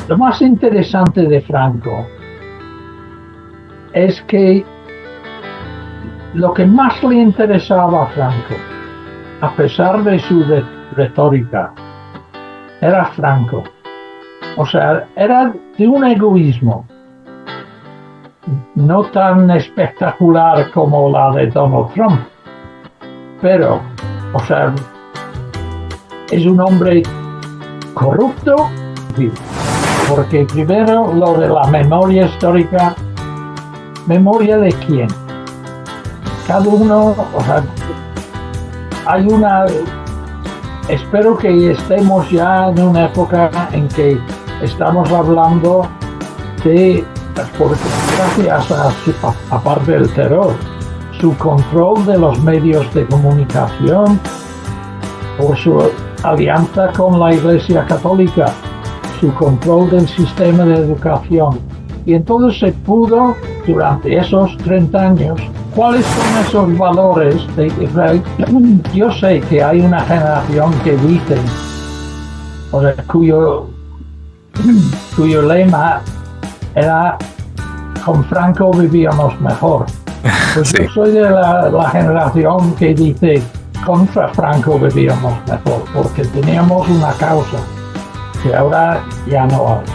Lo más interesante de Franco es que lo que más le interesaba a Franco, a pesar de su retórica, era Franco. O sea, era de un egoísmo no tan espectacular como la de Donald Trump, pero, o sea, es un hombre corrupto, porque primero lo de la memoria histórica, ¿memoria de quién? Cada uno, o sea, hay una, espero que estemos ya en una época en que estamos hablando de, porque gracias a aparte del terror, su control de los medios de comunicación, por su alianza con la Iglesia Católica, su control del sistema de educación. Y entonces se pudo, durante esos 30 años, ¿cuáles son esos valores de Israel? Yo sé que hay una generación que dice, o sea, cuyo lema era con Franco vivíamos mejor. Pues Sí. yo soy de la generación que dice contra Franco vivíamos mejor, porque teníamos una causa que ahora ya no hay.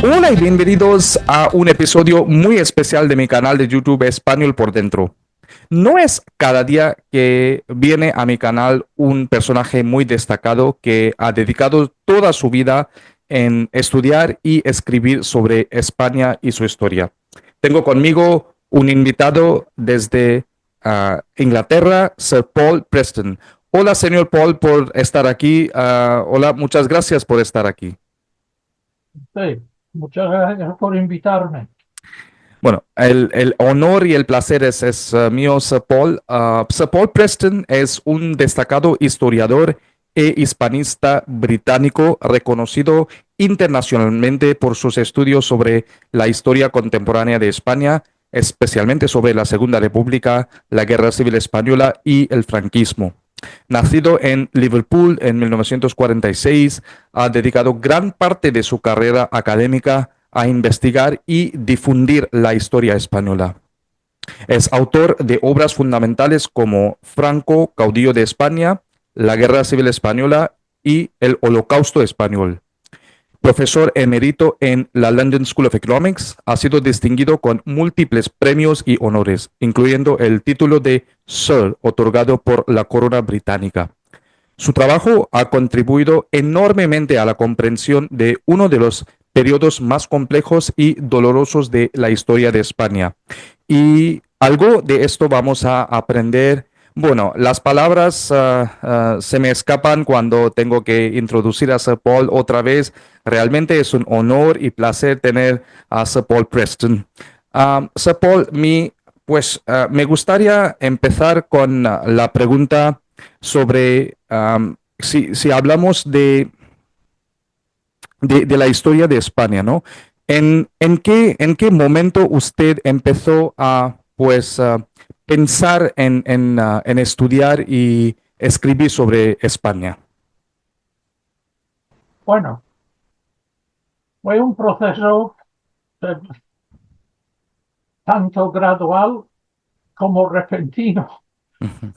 Hola y bienvenidos a un episodio muy especial de mi canal de YouTube Español por Dentro. No es cada día que viene a mi canal un personaje muy destacado que ha dedicado toda su vida en estudiar y escribir sobre España y su historia. Tengo conmigo un invitado desde Inglaterra, Sir Paul Preston. Hola, señor Paul, por estar aquí. Hola, muchas gracias por estar aquí. Sí, muchas gracias por invitarme. Bueno, el honor y el placer es mío, Sir Paul. Sir Paul Preston es un destacado historiador e hispanista británico reconocido internacionalmente por sus estudios sobre la historia contemporánea de España, especialmente sobre la Segunda República, la Guerra Civil Española y el franquismo. Nacido en Liverpool en 1946, ha dedicado gran parte de su carrera académica a investigar y difundir la historia española. Es autor de obras fundamentales como Franco, caudillo de España, la Guerra Civil Española y el Holocausto Español. Profesor emérito en la London School of Economics, ha sido distinguido con múltiples premios y honores, incluyendo el título de Sir, otorgado por la corona británica. Su trabajo ha contribuido enormemente a la comprensión de uno de los periodos más complejos y dolorosos de la historia de España. Y algo de esto vamos a aprender. Bueno, las palabras se me escapan cuando tengo que introducir a Sir Paul otra vez. Realmente es un honor y placer tener a Sir Paul Preston. Sir Paul, me gustaría empezar con la pregunta sobre si hablamos de la historia de España, ¿no? ¿En qué momento usted empezó a, pensar en estudiar y escribir sobre España? Bueno, fue un proceso eh, tanto gradual como repentino,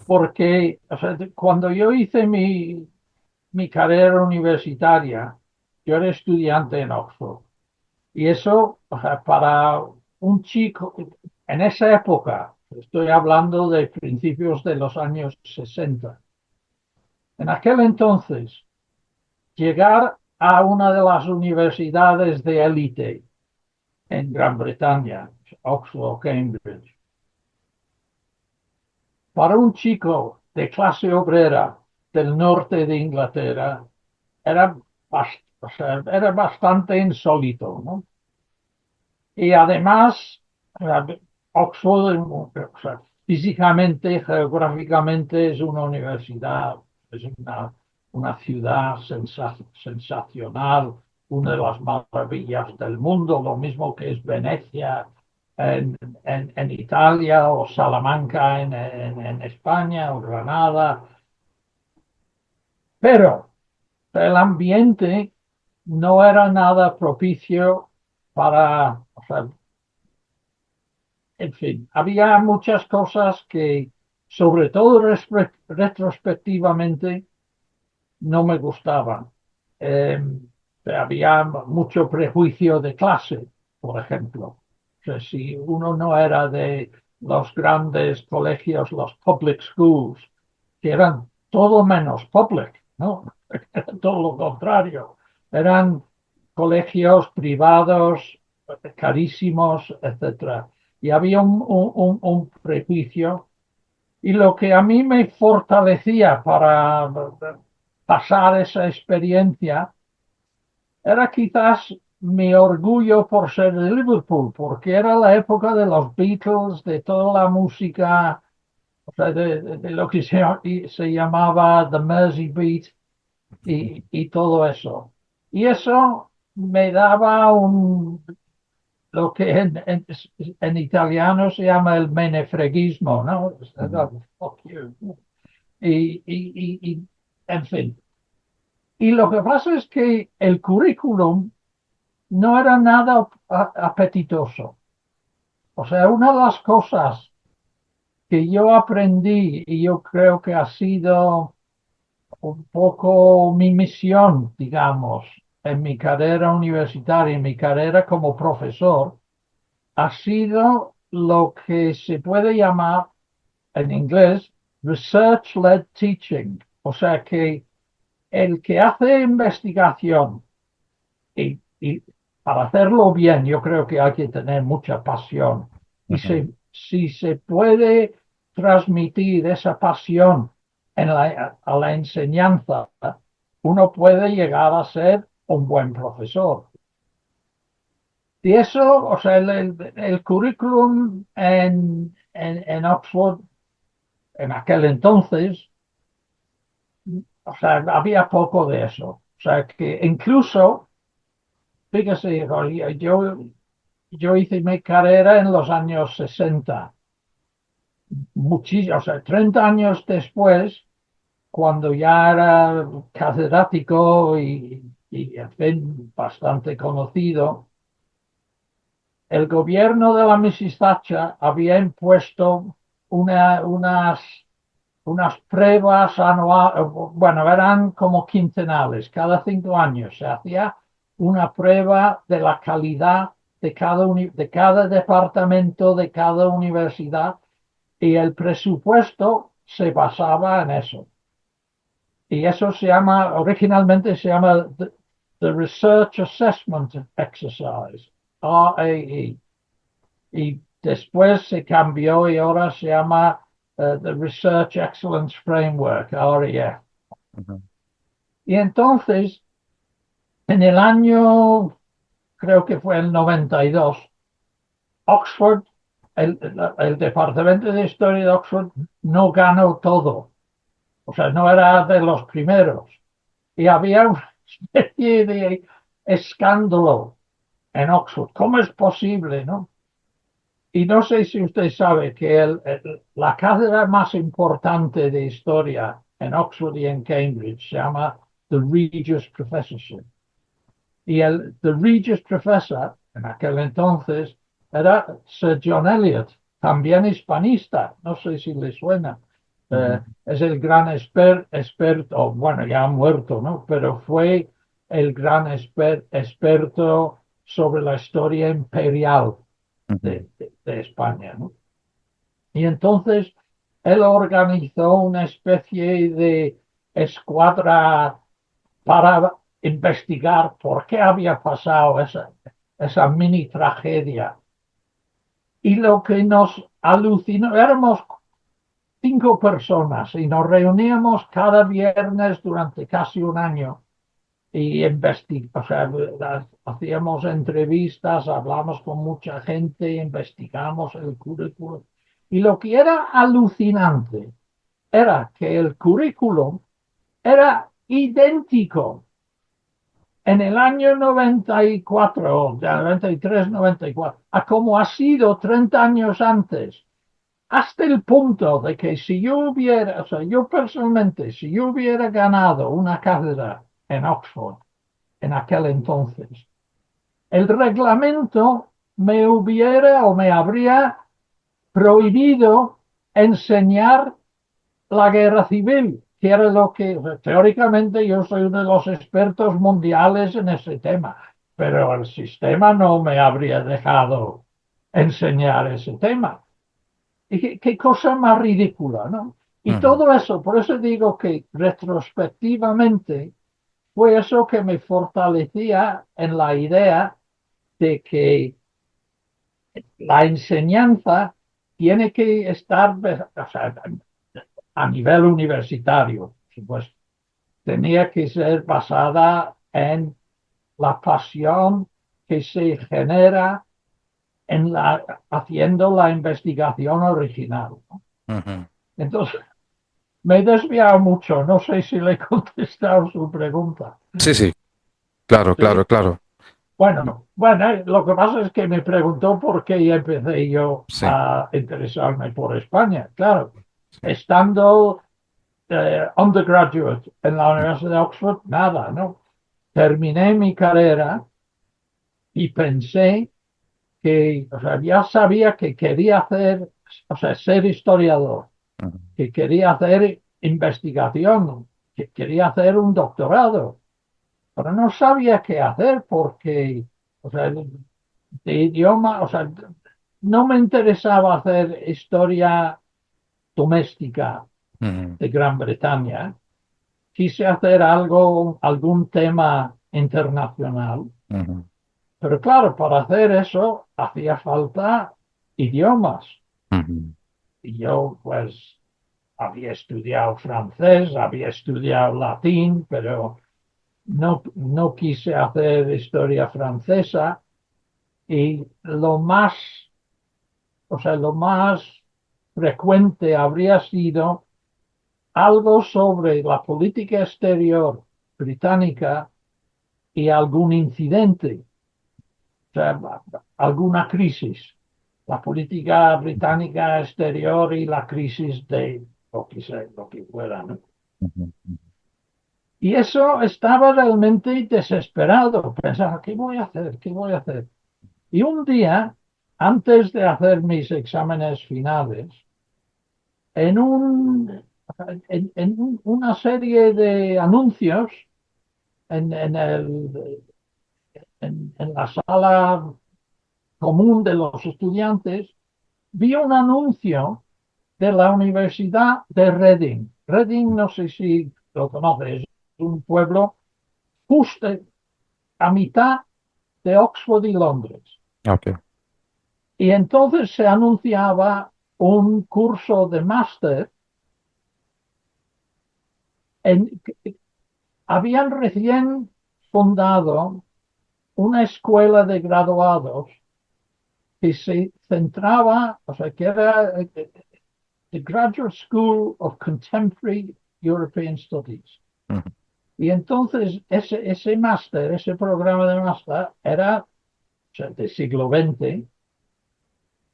porque o sea, cuando yo hice mi carrera universitaria, yo era estudiante en Oxford. Y eso, o sea, para un chico, en esa época, estoy hablando de principios de los años 60, en aquel entonces, llegar a una de las universidades de élite en Gran Bretaña, Oxford o Cambridge, para un chico de clase obrera del norte de Inglaterra, era, o sea, era bastante insólito, ¿no? Y además, Oxford, o sea, físicamente, geográficamente, es una universidad, es una ciudad sensacional, una de las maravillas del mundo, lo mismo que es Venecia en Italia o Salamanca en España o Granada. Pero el ambiente no era nada propicio para, o sea, en fin, había muchas cosas que, sobre todo retrospectivamente, no me gustaban. Eh, había mucho prejuicio de clase, por ejemplo. O sea, si uno no era de los grandes colegios, los public schools, que eran todo menos public, ¿no? Era todo lo contrario. Eran colegios privados, carísimos, etcétera. Y había un prejuicio y lo que a mí me fortalecía para pasar esa experiencia era quizás mi orgullo por ser de Liverpool, porque era la época de los Beatles, de toda la música, o sea, de lo que se llamaba The Mersey Beat y todo eso. Y eso me daba lo que en italiano se llama el menefreguismo, ¿no? Fuck you. En fin. Y lo que pasa es que el currículum no era nada apetitoso. O sea, una de las cosas que yo aprendí y yo creo que ha sido un poco mi misión, digamos, en mi carrera universitaria, en mi carrera como profesor, ha sido lo que se puede llamar en inglés research-led teaching. O sea que el que hace investigación y para hacerlo bien, yo creo que hay que tener mucha pasión. Y Ujú. si se puede transmitir esa pasión a la enseñanza, uno puede llegar a ser un buen profesor. Y eso, o sea, el currículum en Oxford en aquel entonces, o sea, había poco de eso. O sea, que incluso, fíjese, yo hice mi carrera en los años 60, muchísimo, o sea, 30 años después, cuando ya era catedrático y en fin, bastante conocido, el gobierno de la Mrs. Thatcher había impuesto unas pruebas anuales, bueno, eran como quincenales, cada 5 años se hacía una prueba de la calidad de cada departamento, de cada universidad, y el presupuesto se basaba en eso. Y eso originalmente se llama the Research Assessment Exercise, RAE. Y después se cambió y ahora se llama the Research Excellence Framework, REF. Ujú. Y entonces, en el año, creo que fue el 92, Oxford, el Departamento de Historia de Oxford no ganó todo. O sea, no era de los primeros. Y había una especie de escándalo en Oxford. ¿Cómo es posible, no? Y no sé si usted sabe que la cátedra más importante de historia en Oxford y en Cambridge se llama The Regius Professorship. Y el The Regius Professor, en aquel entonces, era Sir John Eliot, también hispanista. No sé si le suena. Ujú. Es el gran experto, bueno, ya ha muerto, ¿no? Pero fue el gran experto sobre la historia imperial Ujú. de España, ¿no? Y entonces él organizó una especie de escuadra para investigar por qué había pasado esa mini tragedia. Y lo que nos alucinó, éramos 5 personas y nos reuníamos cada viernes durante casi un año y o sea, hacíamos entrevistas, hablamos con mucha gente, investigamos el currículum. Y lo que era alucinante era que el currículum era idéntico en el año 94, ya 93, 94, a como ha sido 30 años antes, hasta el punto de que si yo hubiera, o sea, yo personalmente, si yo hubiera ganado una cátedra en Oxford en aquel entonces, el reglamento me hubiera o me habría prohibido enseñar la guerra civil, que era lo que, o sea, teóricamente yo soy uno de los expertos mundiales en ese tema, pero el sistema no me habría dejado enseñar ese tema. Y qué cosa más ridícula, ¿no? Y Ujú, todo eso, por eso digo que retrospectivamente fue eso que me fortalecía en la idea de que la enseñanza tiene que estar, o sea, a nivel universitario, pues tenía que ser basada en la pasión que se genera en haciendo la investigación original, ¿no? ujú. Entonces, me he desviado mucho, no sé si le he contestado su pregunta. Sí, sí, claro, ¿Sí? claro, claro. Bueno, lo que pasa es que me preguntó por qué empecé yo Sí, a interesarme por España. Claro, sí. estando undergraduate en la Universidad de Oxford, nada, ¿no? Terminé mi carrera y pensé que, o sea, ya sabía que quería hacer, o sea, ser historiador, Ujú, que quería hacer investigación, que quería hacer un doctorado, pero no sabía qué hacer porque, o sea, de idioma, o sea, no me interesaba hacer historia doméstica ujú, de Gran Bretaña. Quise hacer algo, algún tema internacional, ujú, pero claro, para hacer eso hacía falta idiomas. ujú, Y yo, pues, había estudiado francés, había estudiado latín, pero no quise hacer historia francesa. Y o sea, lo más frecuente habría sido algo sobre la política exterior británica y algún incidente, o sea, alguna crisis, la política británica exterior y la crisis de lo que fuera, ¿no? ujú, Y eso estaba realmente desesperado. Pensaba, ¿qué voy a hacer? ¿Qué voy a hacer? Y un día, antes de hacer mis exámenes finales, en, un, una serie de anuncios en, en la sala común de los estudiantes, vi un anuncio de la Universidad de Reading. Reading, no sé si lo conoces, es un pueblo justo a mitad de Oxford y Londres. ok. Y entonces se anunciaba un curso de máster. En, habían recién fundado una escuela de graduados que se centraba, o sea, que era the Graduate School of Contemporary European Studies. Ujú, Y entonces ese máster, ese programa de máster era, o sea, del siglo XX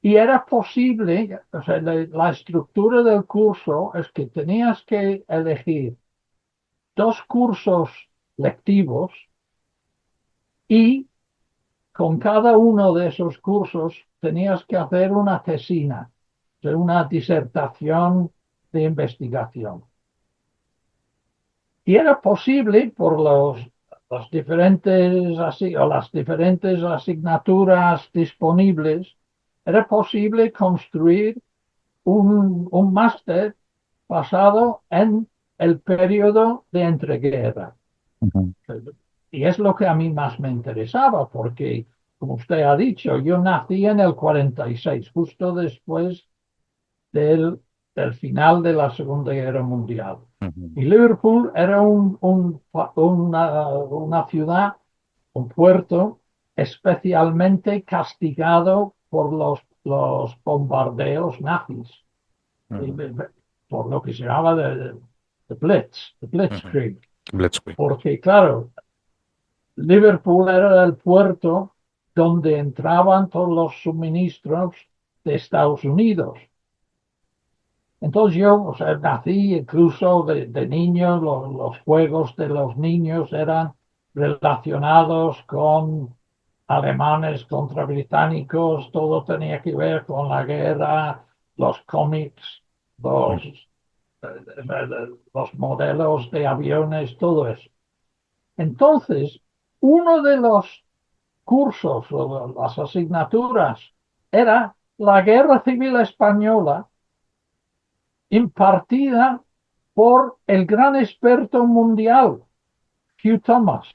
y era posible, o sea, la estructura del curso es que tenías que elegir dos cursos lectivos y con cada uno de esos cursos tenías que hacer una tesina, o sea, una disertación de investigación. Y era posible por los diferentes, o las diferentes asignaturas disponibles, era posible construir un máster basado en el periodo de entreguerra. ujú, Y es lo que a mí más me interesaba, porque, como usted ha dicho, yo nací en el 46, justo después del, del final de la Segunda Guerra Mundial. ujú, Y Liverpool era una ciudad, un puerto especialmente castigado por los bombardeos nazis, ujú, por lo que se llamaba de Blitz, de ujú. Blitzkrieg. Blitzkrieg. Porque, claro, Liverpool era el puerto donde entraban todos los suministros de Estados Unidos. Entonces yo, o sea, nací incluso de niño, los juegos de los niños eran relacionados con alemanes contra británicos, todo tenía que ver con la guerra, los cómics, los, los modelos de aviones, todo eso. Entonces, uno de los cursos o las asignaturas era la Guerra Civil Española impartida por el gran experto mundial, Hugh Thomas.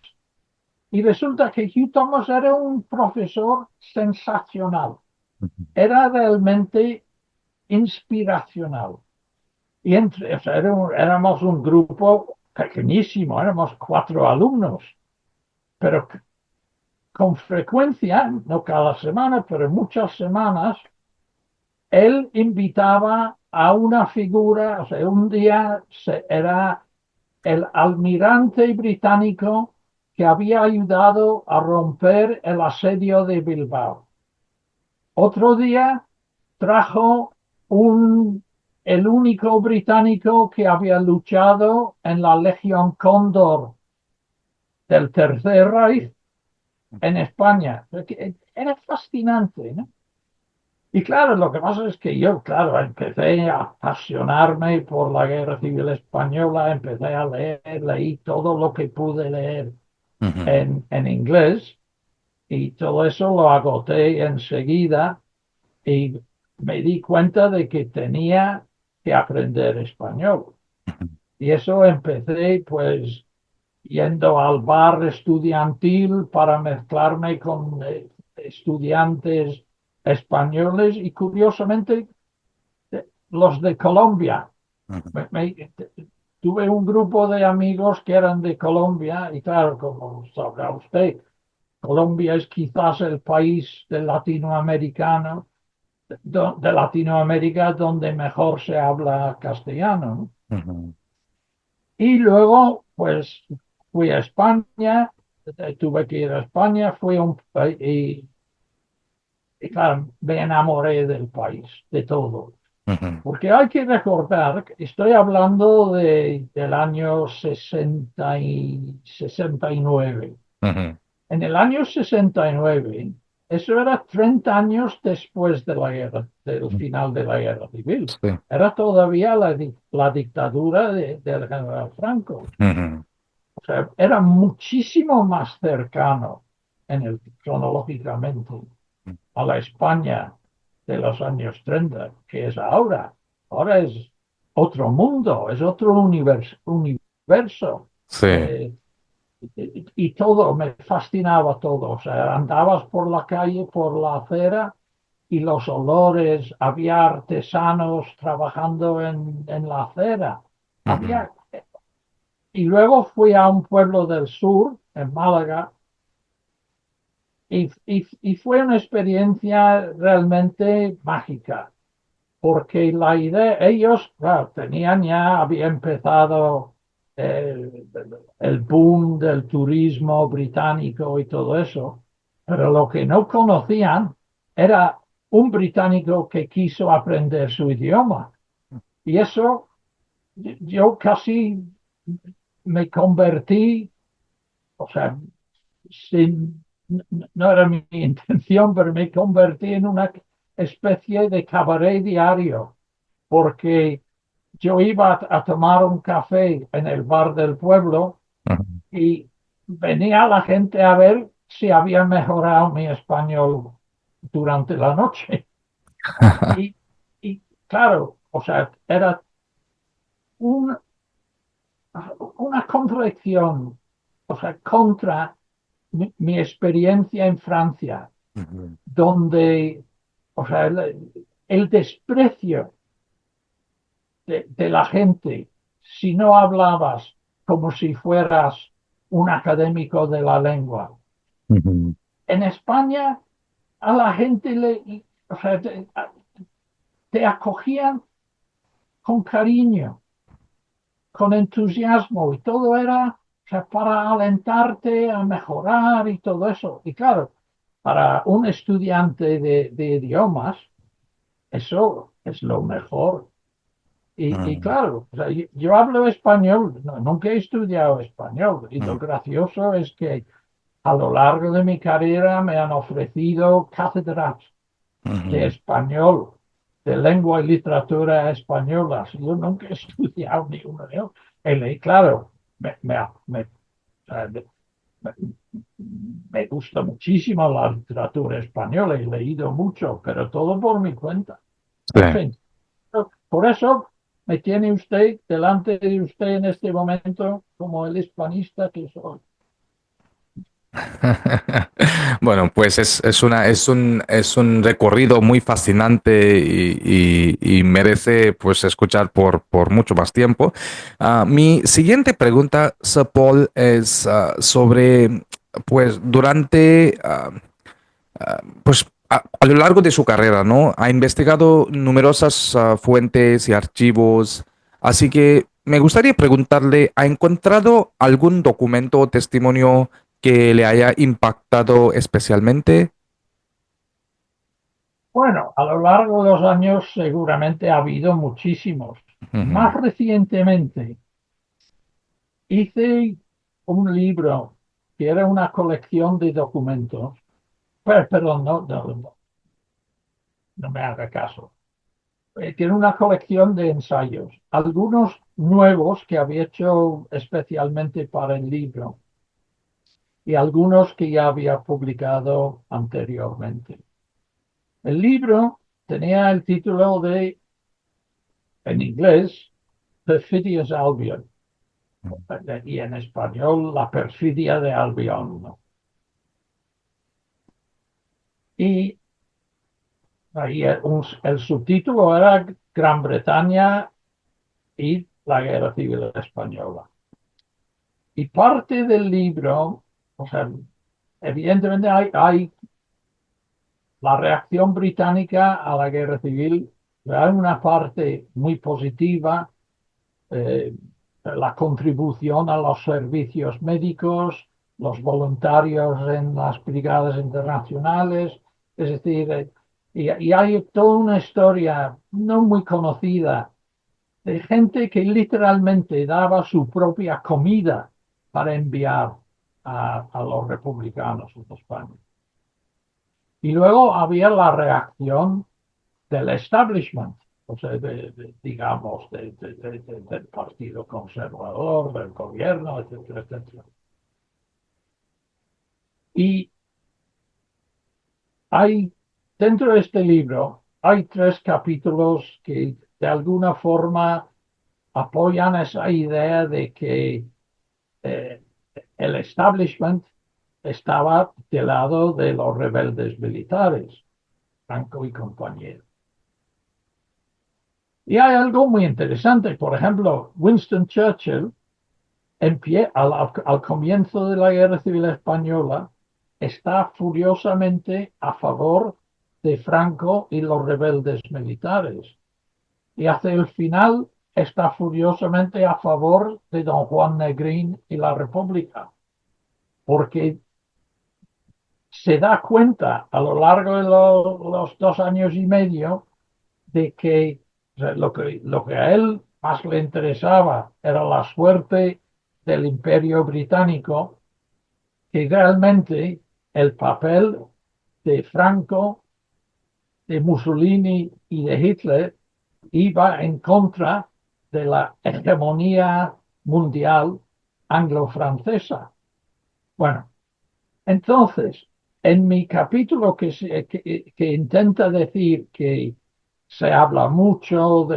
Y resulta que Hugh Thomas era un profesor sensacional, era realmente inspiracional. Y entre, o sea, éramos un grupo pequeñísimo, éramos 4 alumnos, pero con frecuencia, no cada semana, pero muchas semanas, él invitaba a una figura, o sea, un día era el almirante británico que había ayudado a romper el asedio de Bilbao. Otro día trajo el único británico que había luchado en la Legión Cóndor del Tercer Reich en España. Era fascinante, ¿no? Y claro, lo que pasa es que yo, claro, empecé a apasionarme por la Guerra Civil Española, empecé a leer, leí todo lo que pude leer Ujú, en inglés y todo eso lo agoté enseguida y me di cuenta de que tenía que aprender español. ujú. Y eso empecé pues yendo al bar estudiantil para mezclarme con estudiantes españoles y curiosamente los de Colombia. Ujú. Me- me- Tuve un grupo de amigos que eran de Colombia y claro, como sabrá usted, Colombia es quizás el país de latinoamericano, de Latinoamérica donde mejor se habla castellano, ¿no? Ujú. Y luego, pues, fui a España, tuve que ir a España, y claro, me enamoré del país, de todo. Ujú. Porque hay que recordar, que estoy hablando del año 69. Ujú. En el año 69, eso era 30 años después de la guerra, del final de la guerra civil. Sí. Era todavía la dictadura del general Franco. Ujú. O sea, era muchísimo más cercano cronológicamente a la España de los años 30 que es ahora. Ahora es otro mundo, es otro universo. Sí. Eh, y todo, me fascinaba todo. O sea, andabas por la calle, por la acera y los olores, había artesanos trabajando en la acera. Ujú. Había, y luego fui a un pueblo del sur, en Málaga, y fue una experiencia realmente mágica, porque la idea, ellos, claro, había empezado el, el boom del turismo británico y todo eso, pero lo que no conocían era un británico que quiso aprender su idioma. Y eso yo casi me convertí, o sea, sin, no era mi intención, pero me convertí en una especie de cabaret diario, porque yo iba a tomar un café en el bar del pueblo Ujú. y venía la gente a ver si había mejorado mi español durante la noche. Y, y claro, o sea, era un- una contradicción, o sea, contra mi experiencia en Francia, Ujú. donde, o sea, el desprecio de la gente si no hablabas como si fueras un académico de la lengua. Ujú. En España a la gente o sea, te acogían con cariño, con entusiasmo y todo era sea, para alentarte a mejorar y todo eso. Y claro, para un estudiante de idiomas, eso es lo mejor. Y Mm, claro, o sea, yo hablo español, nunca he estudiado español. Y lo mm, gracioso es que a lo largo de mi carrera me han ofrecido cátedras de ujú. español, de lengua y literatura españolas. Yo nunca he estudiado ni uno de ellos. Claro, me, me- me gusta muchísimo la literatura española, he leído mucho, pero todo por mi cuenta. Sí. En fin, por eso me tiene usted delante de usted en este momento como el hispanista que soy. Bueno, pues es un recorrido muy fascinante y merece pues escuchar por mucho más tiempo. Mi siguiente pregunta, Sir Paul, es sobre, pues durante, pues a lo largo de su carrera, ¿no? Ha investigado numerosas fuentes y archivos, así que me gustaría preguntarle, ¿ha encontrado algún documento o testimonio que le haya impactado especialmente? Bueno, a lo largo de los años seguramente ha habido muchísimos. Ujú, Más recientemente hice un libro que era una colección de documentos. Perdón, no me haga caso. Tiene una colección de ensayos, algunos nuevos que había hecho especialmente para el libro y algunos que ya había publicado anteriormente. El libro tenía el título de, en inglés, Perfidious Albion, y en español, La perfidia de Albión, ¿no? Y ahí el subtítulo era Gran Bretaña y la Guerra Civil Española. Y parte del libro, o sea, evidentemente hay la reacción británica a la guerra civil, hay una parte muy positiva, eh, la contribución a los servicios médicos, los voluntarios en las brigadas internacionales, es decir, y hay toda una historia no muy conocida de gente que literalmente daba su propia comida para enviar a los republicanos en España. Y luego había la reacción del establishment, o sea, digamos, del Partido Conservador, del gobierno, etcétera, etcétera. Y hay, dentro de este libro, hay tres capítulos que de alguna forma apoyan esa idea de que eh, el establishment estaba del lado de los rebeldes militares, Franco y compañía. Y hay algo muy interesante, por ejemplo, Winston Churchill, al comienzo de la Guerra Civil Española, está furiosamente a favor de Franco y los rebeldes militares. Y hacia el final está furiosamente a favor de don Juan Negrín y la República, porque se da cuenta a lo largo de los 2 años y medio de que, o sea, lo que a él más le interesaba era la suerte del Imperio Británico, que realmente el papel de Franco, de Mussolini y de Hitler iba en contra de la hegemonía mundial anglo-francesa. Bueno, entonces, en mi capítulo que intenta decir que se habla mucho o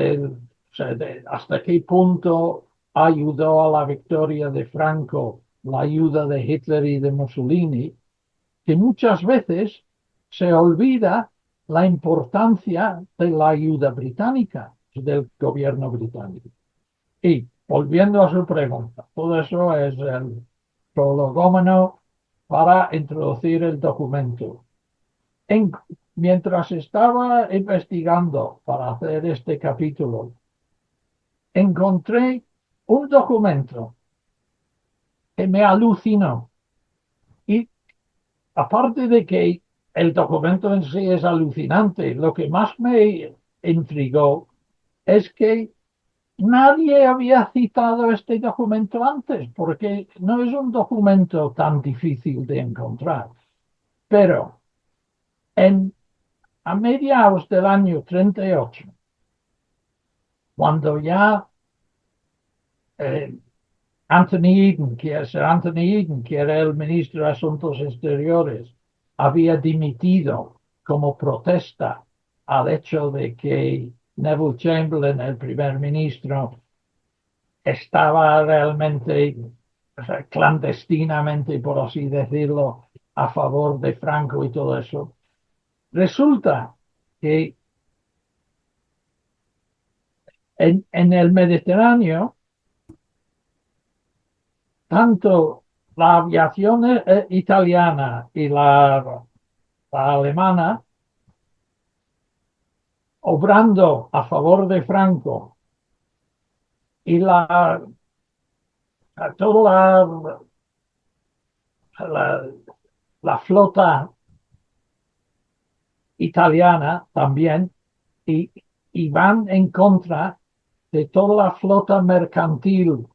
sea, de hasta qué punto ayudó a la victoria de Franco la ayuda de Hitler y de Mussolini, que muchas veces se olvida la importancia de la ayuda británica, del gobierno británico. Y volviendo a su pregunta, todo eso es el prolegómeno para introducir el documento. En- Mientras estaba investigando para hacer este capítulo, encontré un documento que me alucinó. Y aparte de que el documento en sí es alucinante, lo que más me intrigó es que nadie había citado este documento antes, porque no es un documento tan difícil de encontrar. Pero en, a mediados del año 38, cuando ya eh, Anthony Eden, que era el ministro de Asuntos Exteriores, había dimitido como protesta al hecho de que Neville Chamberlain, el primer ministro, estaba realmente, o sea, clandestinamente, por así decirlo, a favor de Franco y todo eso. Resulta que en el Mediterráneo, tanto la aviación italiana y la alemana, obrando a favor de Franco, y toda la, la flota italiana también, y, y van en contra de toda la flota mercantil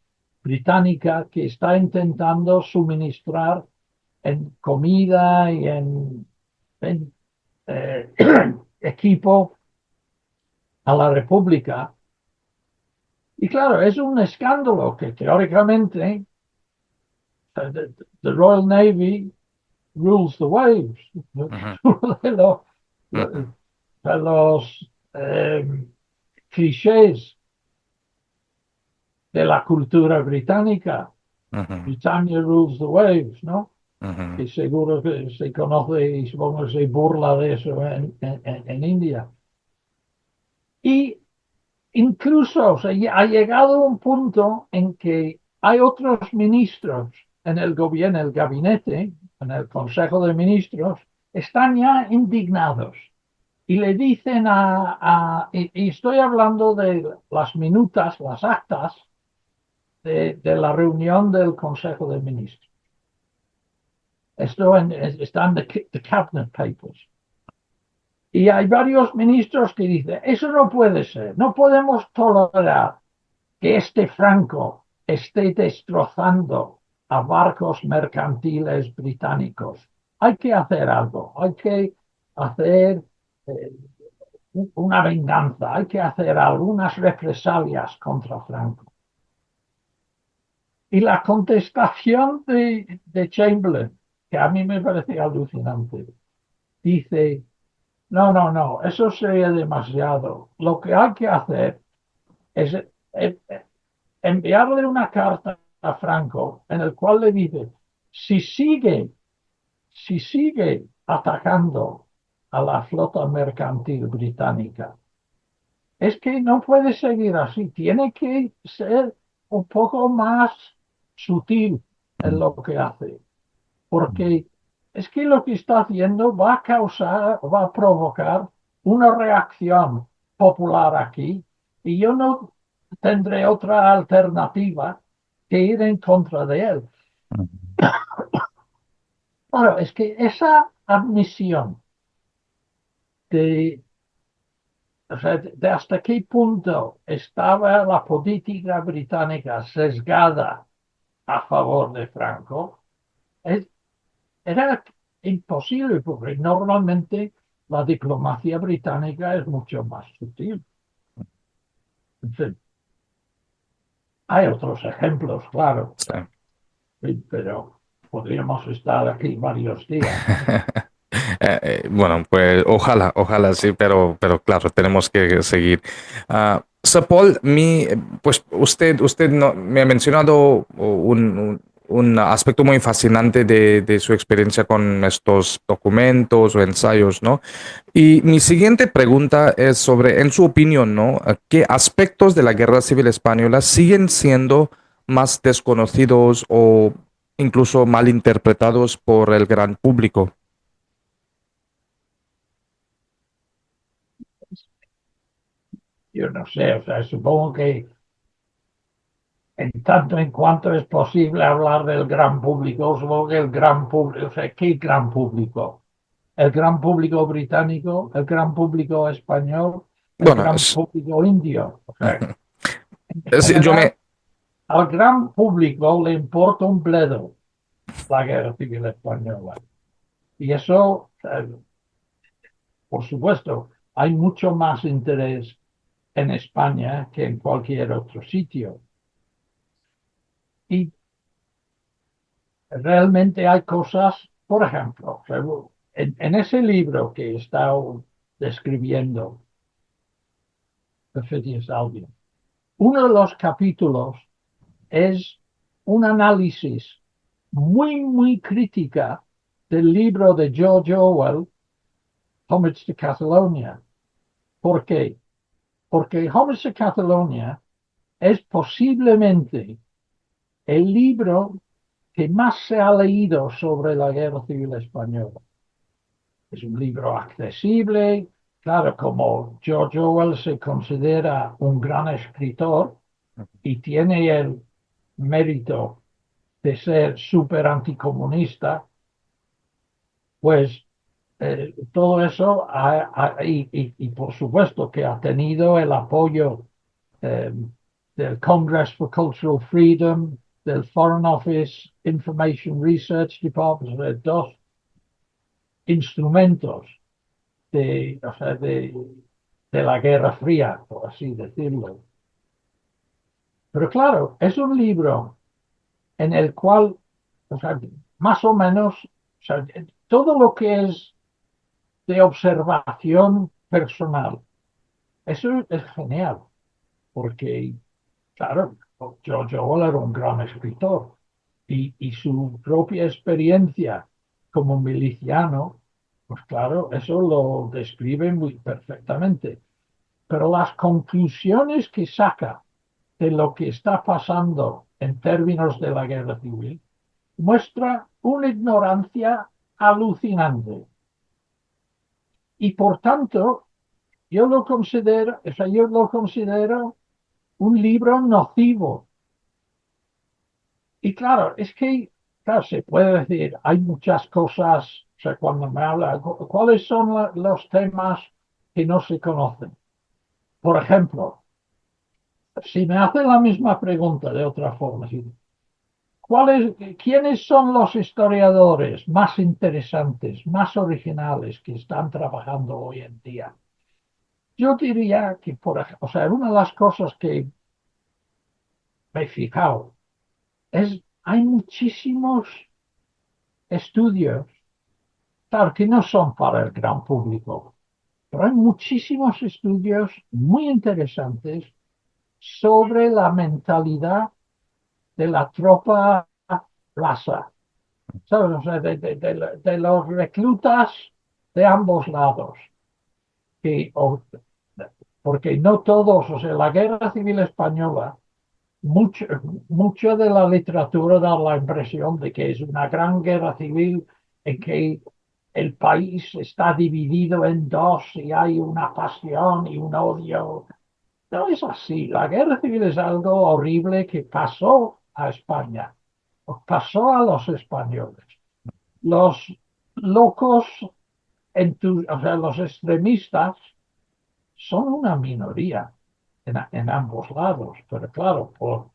británica que está intentando suministrar en comida y en, eh, equipo a la República. Y claro, es un escándalo que teóricamente the Royal Navy rules the waves. Ujú, de los, ujú, de los clichés de la cultura británica. ujú, Britannia rules the waves, ¿no? ujú, Y seguro que se conoce y supongo que se burla de eso en India. Y incluso ha llegado un punto en que hay otros ministros en el gobierno, en el gabinete, en el Consejo de Ministros, están ya indignados y le dicen y estoy hablando de las minutas, las actas de la reunión del Consejo de Ministros. Esto están the Cabinet Papers. Y hay varios ministros que dicen, eso no puede ser, no podemos tolerar que este Franco esté destrozando a barcos mercantiles británicos. Hay que hacer algo, hay que hacer eh, una venganza, hay que hacer algunas represalias contra Franco. Y la contestación de Chamberlain, que a mí me parece alucinante, dice, no, no, no, eso sería demasiado. Lo que hay que hacer es enviarle una carta a Franco en el cual le dice, si sigue, si sigue atacando a la flota mercantil británica, es que no puede seguir así, tiene que ser un poco más sutil en lo que hace, porque es que lo que está haciendo va a causar, va a provocar una reacción popular aquí y yo no tendré otra alternativa que ir en contra de él. ujú. Claro, es que esa admisión de, o sea, de hasta qué punto estaba la política británica sesgada a favor de Franco, es- era imposible porque normalmente la diplomacia británica es mucho más sutil. En fin, hay otros ejemplos, claro, Sí. sí, pero podríamos estar aquí varios días, ¿no? Bueno, pues ojalá, ojalá sí, pero claro, tenemos que seguir. Sir Paul, pues usted me ha mencionado un aspecto muy fascinante de su experiencia con estos documentos o ensayos, ¿no? Y mi siguiente pregunta es sobre, en su opinión, ¿no? ¿Qué aspectos de la Guerra Civil Española siguen siendo más desconocidos o incluso malinterpretados por el gran público? Yo no sé, o sea, supongo que en tanto en cuanto es posible hablar del gran público, supongo que el gran público, o sea, ¿qué gran público? El gran público británico, el gran público español, el Bueno, gran público indio. O sea, en sí, general, al gran público le importa un bledo la guerra civil española. Y eso, por supuesto, hay mucho más interés en España que en cualquier otro sitio. Y realmente hay cosas, por ejemplo, en ese libro que he estado describiendo, Perfecti Salvia, uno de los capítulos es un análisis muy crítica del libro de George Orwell, Homage to Catalonia. ¿Por qué? Porque Homage to Catalonia es posiblemente el libro que más se ha leído sobre la Guerra Civil Española. Es un libro accesible, claro, como George Orwell se considera un gran escritor y tiene el mérito de ser súper anticomunista, pues todo eso y por supuesto que ha tenido el apoyo eh, del Congress for Cultural Freedom, del Foreign Office Information Research Department, de dos instrumentos o sea, de la Guerra Fría, por así decirlo. Pero claro, es un libro en el cual, o sea, más o menos, o sea, todo lo que es de observación personal, eso es genial, porque, claro, George Orwell era un gran escritor y su propia experiencia como miliciano, pues claro, eso lo describe muy perfectamente. Pero las conclusiones que saca de lo que está pasando en términos de la guerra civil muestra una ignorancia alucinante. Y por tanto, yo lo considero un libro nocivo. Y claro, es que, claro, se puede decir, hay muchas cosas, o sea, cuando me habla, ¿cuáles son los temas que no se conocen? Por ejemplo, si me hace la misma pregunta de otra forma, ¿quiénes son los historiadores más interesantes, más originales que están trabajando hoy en día? Yo diría que, o sea, una de las cosas que me he fijado hay muchísimos estudios, claro que no son para el gran público, pero hay muchísimos estudios muy interesantes sobre la mentalidad de la tropa raza, ¿sabes? O sea, de los reclutas de ambos lados, que, porque no todos, o sea, la guerra civil española, mucho, mucho de la literatura da la impresión de que es una gran guerra civil en que el país está dividido en dos y hay una pasión y un odio. No es así. La guerra civil es algo horrible que pasó a España, pasó a los españoles. Los locos, o sea, los extremistas son una minoría en ambos lados, pero claro, por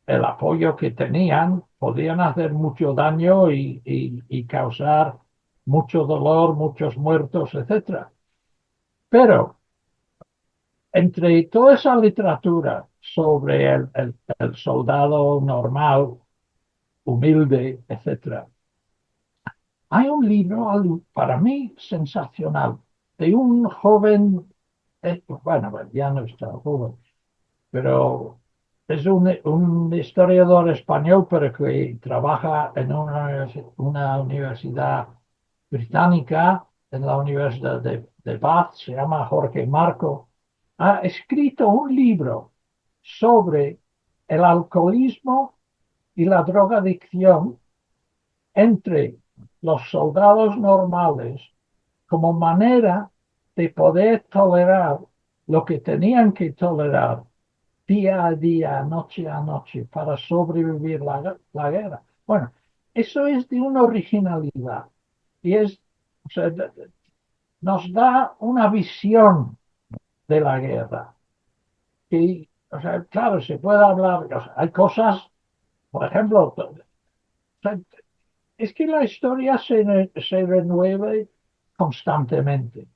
el apoyo que tenían, podían hacer mucho daño y causar mucho dolor, muchos muertos, etcétera. Pero entre toda esa literatura sobre el soldado normal, humilde, etcétera, hay un libro para mí sensacional de un joven, bueno, ya no está joven, pero es un historiador español, pero que trabaja en una universidad británica, en la Universidad de Bath, se llama Jorge Marco. Ha escrito un libro sobre el alcoholismo y la drogadicción entre los soldados normales como manera de poder tolerar lo que tenían que tolerar día a día, noche a noche, para sobrevivir la guerra. Bueno, eso es de una originalidad y o sea, nos da una visión de la guerra. Y, o sea, claro, se puede hablar, o sea, hay cosas, por ejemplo, o sea, es que la historia se renueve constantemente.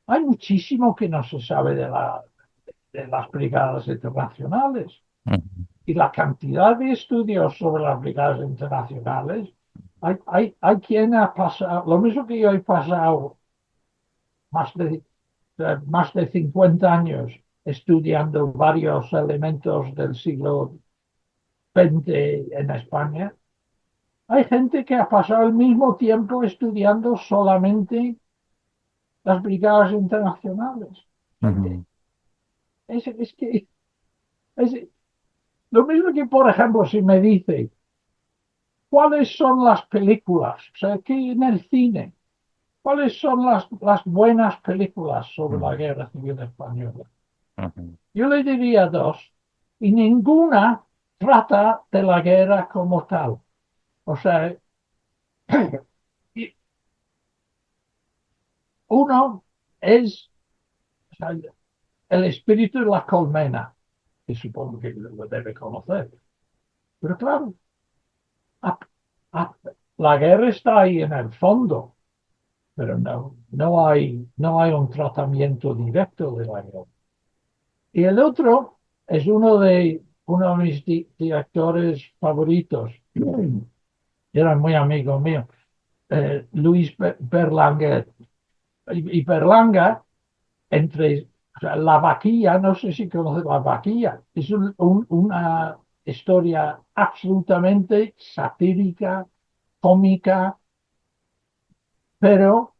Hay muchísimo que no se sabe de las brigadas internacionales. Ujú. Y la cantidad de estudios sobre las brigadas internacionales, hay quien ha pasado, lo mismo que yo he pasado más más de 50 años estudiando varios elementos del siglo XX en España, hay gente que ha pasado el mismo tiempo estudiando solamente las brigadas internacionales. Ujú. Es que es lo mismo que, por ejemplo, si me dice, ¿cuáles son las películas? O sea, que en el cine, ¿cuáles son las buenas películas sobre la Guerra Civil Española? Ujú. Yo le diría dos, y ninguna trata de la guerra como tal. O sea, y uno es, o sea, el espíritu de la colmena, que supongo que lo debe conocer. Pero claro, a- a- la guerra está ahí en el fondo, pero no hay un tratamiento directo de la guerra. Y el otro es uno de mis directores favoritos, era muy amigo mío, Luis Berlanga. Y Berlanga, o sea, la vaquilla, no sé si conoces la vaquilla, es una historia absolutamente satírica, cómica, pero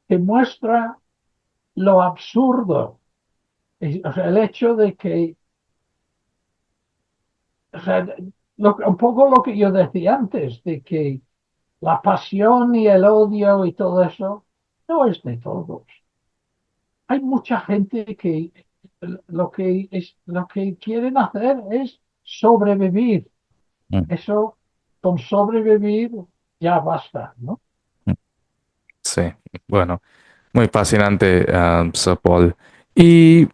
que muestra lo absurdo. O sea, el hecho de que, o sea, un poco lo que yo decía antes, de que la pasión y el odio y todo eso no es de todos. Hay mucha gente que lo que quieren hacer es sobrevivir. Eso, con sobrevivir ya basta, ¿no? Sí, bueno, muy fascinante, Sir Paul. Y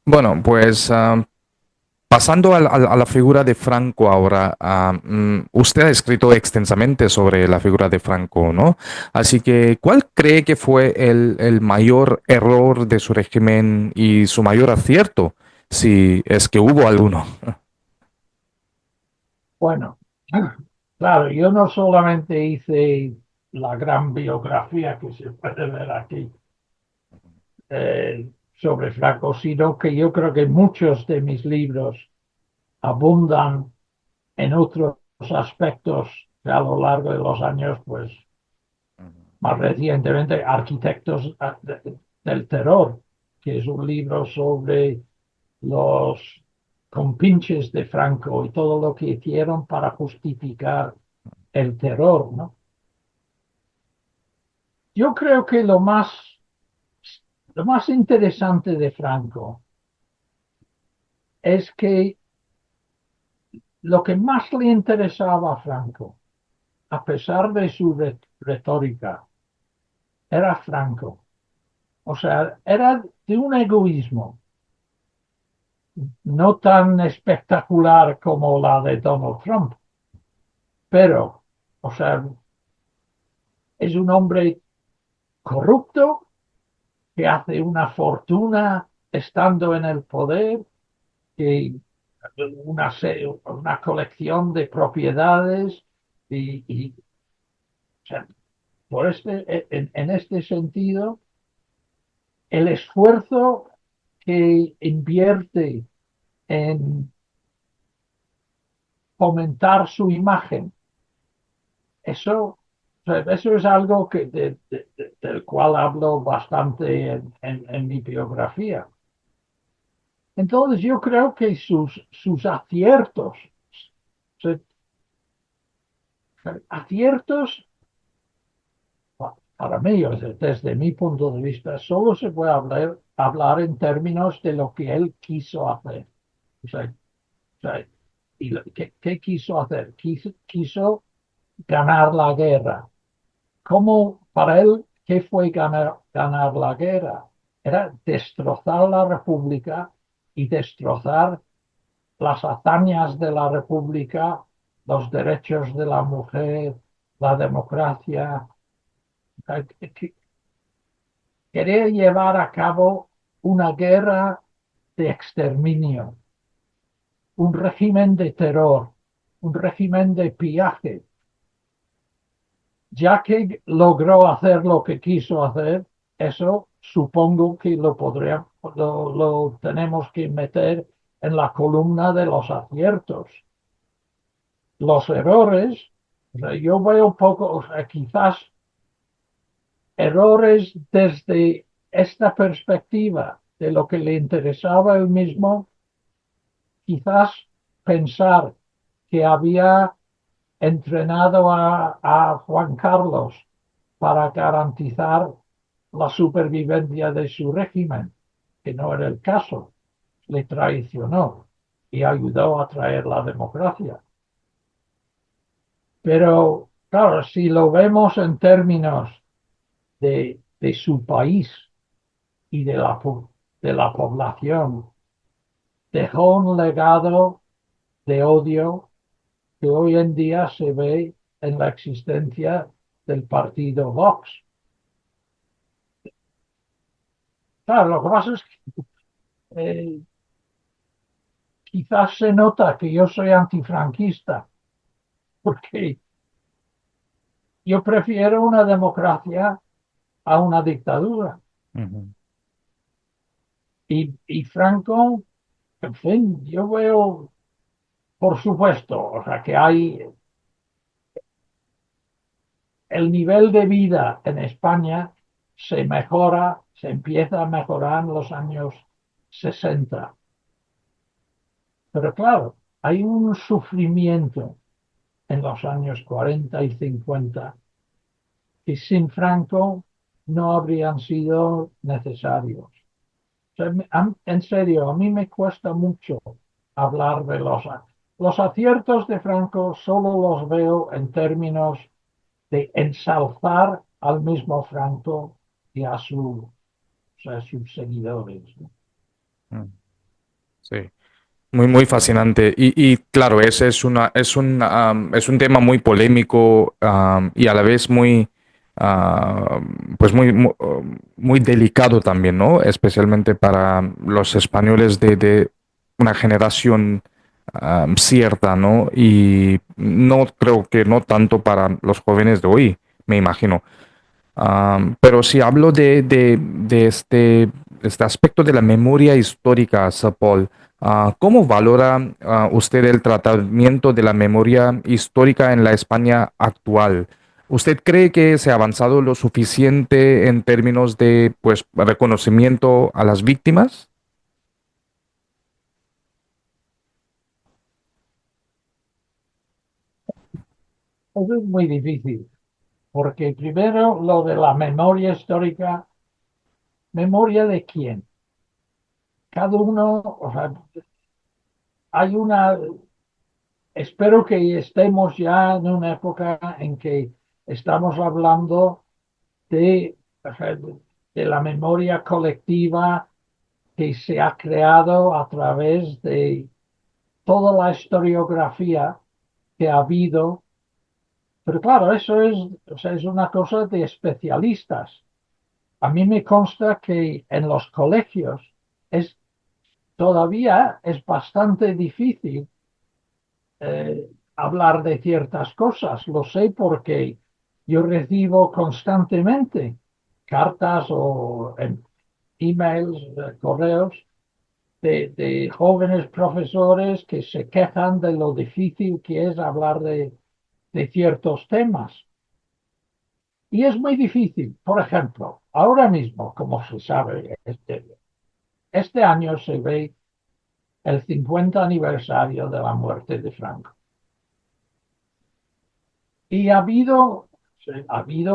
bueno, pues pasando a la figura de Franco ahora, usted ha escrito extensamente sobre la figura de Franco, ¿no? Así que, ¿cuál cree que fue el mayor error de su régimen y su mayor acierto, si es que hubo alguno? Bueno, claro, yo no solamente hice la gran biografía que se puede ver aquí sobre Franco, sino que yo creo que muchos de mis libros abundan en otros aspectos que a lo largo de los años, pues más recientemente, Arquitectos del Terror, que es un libro sobre los compinches de Franco y todo lo que hicieron para justificar el terror, ¿no? Yo creo que lo más interesante de Franco es que lo que más le interesaba a Franco, a pesar de su retórica, era Franco. O sea, era de un egoísmo no tan espectacular como la de Donald Trump, pero, o sea, es un hombre corrupto que hace una fortuna estando en el poder, que una colección de propiedades o sea, en este sentido, el esfuerzo que invierte en fomentar su imagen, eso, eso es algo del cual hablo bastante en mi biografía. Entonces yo creo que sus aciertos, o sea, aciertos para mí, o sea, desde mi punto de vista, solo se puede hablar en términos de lo que él quiso hacer. O sea, ¿y qué quiso hacer? Quiso ganar la guerra. ¿Cómo para él, qué fue ganar la guerra? Era destrozar la República y destrozar las hazañas de la República, los derechos de la mujer, la democracia. Quería llevar a cabo una guerra de exterminio, un régimen de terror, un régimen de pillaje. Ya que logró hacer lo que quiso hacer, eso supongo que lo tenemos que meter en la columna de los aciertos. Los errores, o sea, yo veo un poco, o sea, quizás errores desde esta perspectiva de lo que le interesaba a él mismo, quizás pensar que había entrenado a Juan Carlos para garantizar la supervivencia de su régimen, que no era el caso, le traicionó y ayudó a traer la democracia. Pero, claro, si lo vemos en términos de su país y de la población, dejó un legado de odio que hoy en día se ve en la existencia del partido Vox. Claro, lo que pasa es que quizás se nota que yo soy antifranquista, porque yo prefiero una democracia a una dictadura. Ujú. Y Franco, en fin, yo veo, por supuesto, o sea, que hay el nivel de vida en España se mejora, se empieza a mejorar en los años 60. Pero claro, hay un sufrimiento en los años 40 y 50 que sin Franco no habrían sido necesarios. O sea, en serio, a mí me cuesta mucho hablar de los aciertos de Franco, solo los veo en términos de ensalzar al mismo Franco y o sea, sus seguidores, ¿no? Mm. Sí. Muy, muy fascinante. Y claro, ese es un tema muy polémico, y a la vez muy, pues muy delicado también, ¿no? Especialmente para los españoles de una generación cierta, ¿no? Y no creo que no tanto para los jóvenes de hoy, me imagino. Pero si hablo de este aspecto de la memoria histórica, Sir Paul, ¿cómo valora usted el tratamiento de la memoria histórica en la España actual? ¿Usted cree que se ha avanzado lo suficiente en términos de, pues, reconocimiento a las víctimas? Eso es muy difícil, porque primero lo de la memoria histórica, ¿memoria de quién? Cada uno, o sea, hay una, espero que estemos ya en una época en que estamos hablando o sea, de la memoria colectiva que se ha creado a través de toda la historiografía que ha habido. Pero claro, eso es, o sea, es una cosa de especialistas. A mí me consta que en los colegios es, todavía es bastante difícil hablar de ciertas cosas. Lo sé porque yo recibo constantemente cartas o emails, correos de jóvenes profesores que se quejan de lo difícil que es hablar de ciertos temas. Y es muy difícil. Por ejemplo, ahora mismo, como se sabe, este año se ve el 50 aniversario de la muerte de Franco. Y ha habido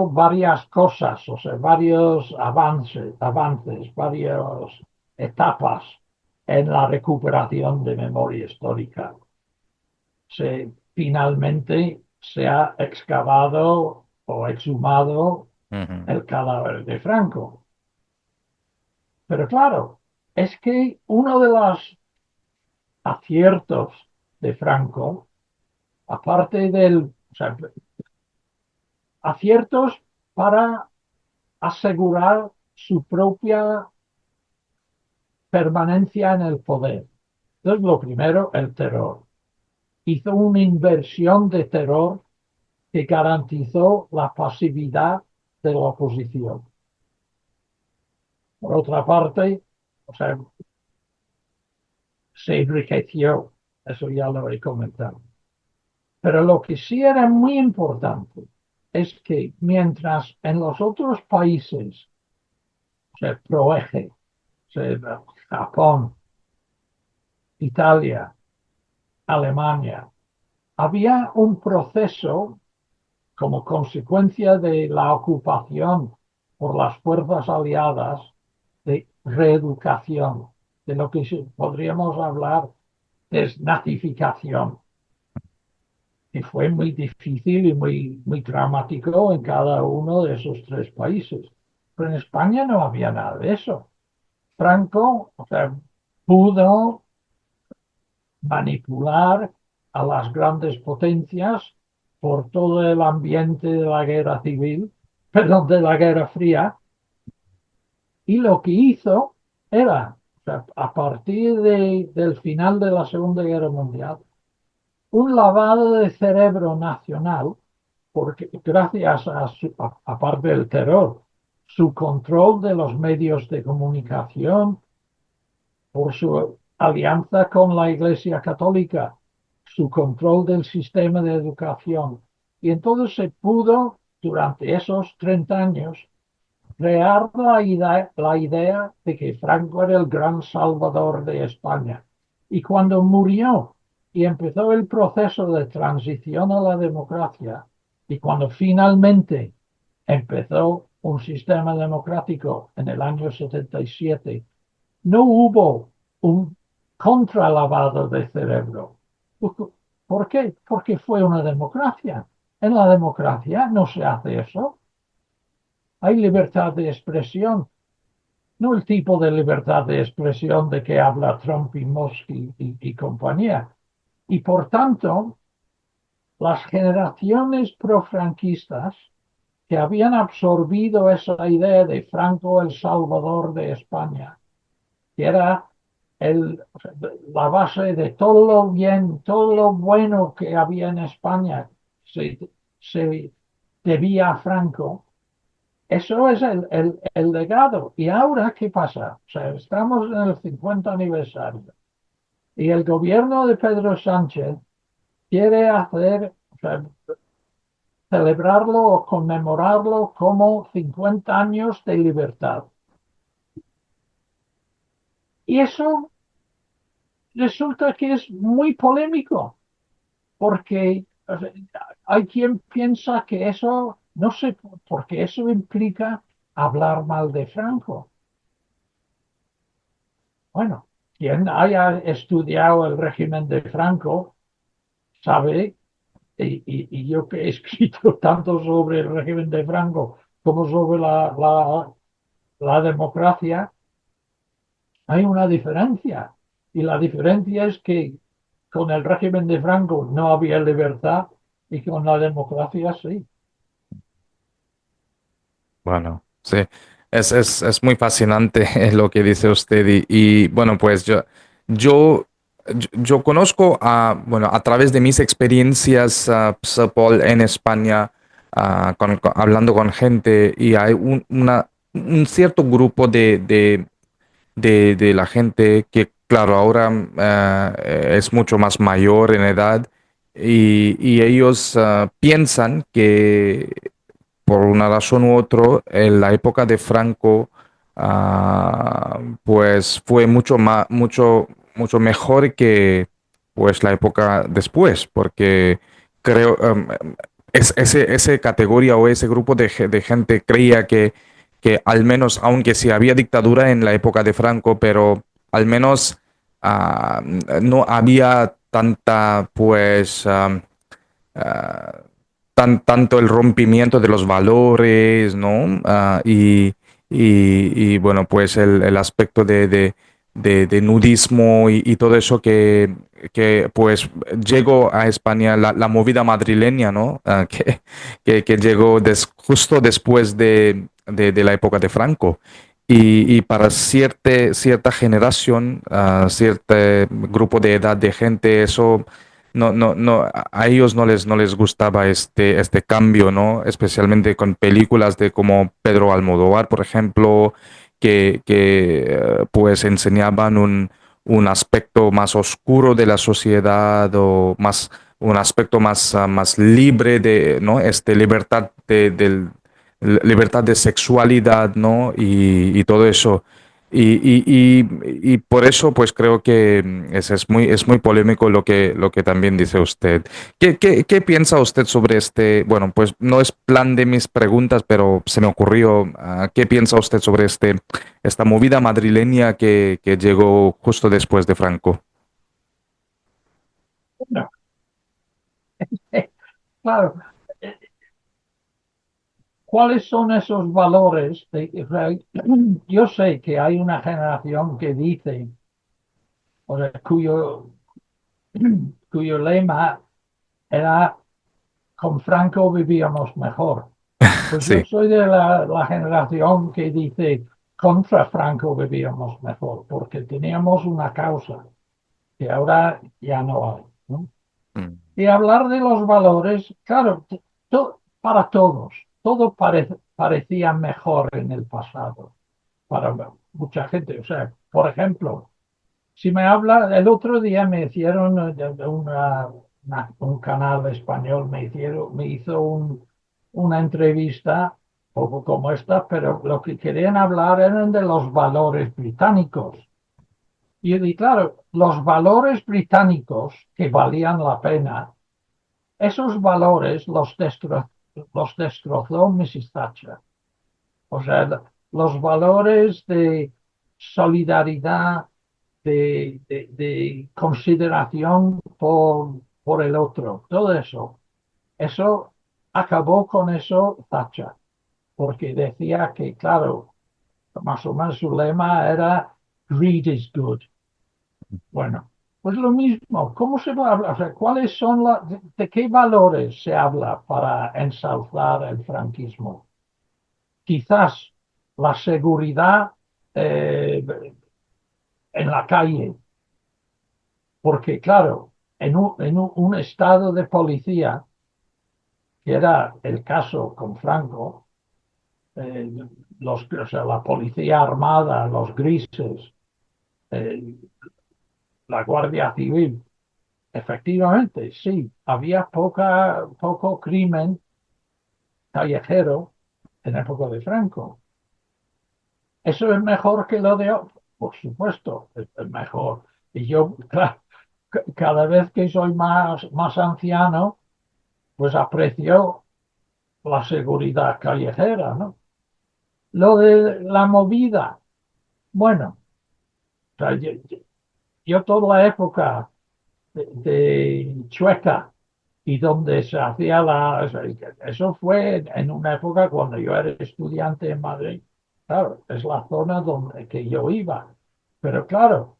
varias cosas, o sea, varios avances, varias etapas en la recuperación de memoria histórica. Finalmente se ha excavado o exhumado Ujú. el cadáver de Franco. Pero claro, es que uno de los aciertos de Franco, aparte o sea, aciertos para asegurar su propia permanencia en el poder. Entonces, lo primero, el terror. Hizo una inversión de terror que garantizó la pasividad de la oposición. Por otra parte, o sea, se enriqueció, eso ya lo he comentado. Pero lo que sí era muy importante es que mientras en los otros países, se proeje, Japón, Italia, Alemania, había un proceso como consecuencia de la ocupación por las fuerzas aliadas de reeducación, de lo que podríamos hablar de desnazificación, que fue muy difícil y muy dramático en cada uno de esos tres países. Pero en España no había nada de eso. Franco, o sea, pudo manipular a las grandes potencias por todo el ambiente de la guerra civil, perdón, de la Guerra Fría, y lo que hizo era, o sea, a partir del final de la Segunda Guerra Mundial, un lavado de cerebro nacional, porque gracias aparte del terror, su control de los medios de comunicación, por su alianza con la Iglesia Católica, su control del sistema de educación. Y entonces se pudo, durante esos 30 años, crear la idea de que Franco era el gran salvador de España. Y cuando murió y empezó el proceso de transición a la democracia, y cuando finalmente empezó un sistema democrático en el año 77, no hubo un contralavado de cerebro. ¿Por qué? Porque fue una democracia. En la democracia no se hace eso. Hay libertad de expresión, no el tipo de libertad de expresión de que habla Trump y Musk y compañía. Y por tanto, las generaciones profranquistas que habían absorbido esa idea de Franco el Salvador de España, que era la base de todo lo bien, todo lo bueno que había en España, se debía a Franco. Eso es el legado. ¿Y ahora qué pasa? O sea, estamos en el 50 aniversario y el gobierno de Pedro Sánchez quiere hacer, o sea, celebrarlo o conmemorarlo como 50 años de libertad. Y eso resulta que es muy polémico, porque o sea, hay quien piensa que eso, no sé, porque eso implica hablar mal de Franco. Bueno, quien haya estudiado el régimen de Franco sabe, y yo que he escrito tanto sobre el régimen de Franco como sobre la democracia, hay una diferencia. Y la diferencia es que con el régimen de Franco no había libertad y con la democracia sí. Bueno, sí, es muy fascinante lo que dice usted bueno, pues yo conozco bueno, a través de mis experiencias, Paul, en España, hablando con gente y hay un cierto grupo de la gente que, claro, ahora es mucho más mayor en edad y ellos piensan que por una razón u otra, en la época de Franco, pues fue mucho mejor que pues la época después, porque creo ese categoría o ese grupo de gente creía que al menos, aunque sí había dictadura en la época de Franco, pero al menos ah, no había tanta, pues, ah, tanto el rompimiento de los valores, ¿no? Y, bueno, pues el aspecto de nudismo y todo eso que pues llegó a España, la movida madrileña, ¿no? Que llegó justo después de la época de Franco. Y para cierta generación, cierto grupo de edad de gente, eso no, a ellos no les gustaba este cambio, ¿no? Especialmente con películas de como Pedro Almodóvar, por ejemplo, pues enseñaban un aspecto más oscuro de la sociedad o un aspecto más libre de, ¿no? Libertad libertad de sexualidad, ¿no? Y todo eso. Y por eso, pues creo que es muy polémico lo que también dice usted. ¿Qué piensa usted sobre este? Bueno, pues no es plan de mis preguntas, pero se me ocurrió. ¿Qué piensa usted sobre esta movida madrileña que llegó justo después de Franco? No, claro, eh, ¿cuáles son esos valores? O sea, yo sé que hay una generación que dice, o sea, cuyo lema era con Franco vivíamos mejor. Pues yo Sí. soy de la generación que dice contra Franco vivíamos mejor, porque teníamos una causa que ahora ya no hay, ¿no? Mm. Y hablar de los valores, claro, para todos, todo parecía mejor en el pasado, para mucha gente. O sea, por ejemplo, si me habla, el otro día me hicieron de un canal español, me hizo una entrevista, poco como esta, pero lo que querían hablar eran de los valores británicos. Y claro, los valores británicos que valían la pena, esos valores los destrozó Mrs. Thatcher. O sea, los valores de solidaridad, de consideración por el otro, todo eso acabó con eso Thatcher, porque decía que, claro, más o menos su lema era greed is good. Bueno, pues lo mismo, ¿cómo se va a hablar? O sea, ¿cuáles son de qué valores se habla para ensalzar el franquismo? Quizás la seguridad eh, en la calle, porque claro, en un estado de policía, que era el caso con Franco, eh, o sea, la policía armada, los grises, eh, la Guardia Civil, efectivamente, sí, había poco crimen callejero en época de Franco. ¿Eso es mejor que lo de hoy? Por supuesto, es mejor. Y yo, claro, cada vez que soy más anciano, pues aprecio la seguridad callejera, ¿no? Lo de la movida, bueno, o sea, yo toda la época de Chueca y donde se hacía o sea, eso fue en una época cuando yo era estudiante en Madrid. Claro, es la zona donde que yo iba. Pero claro,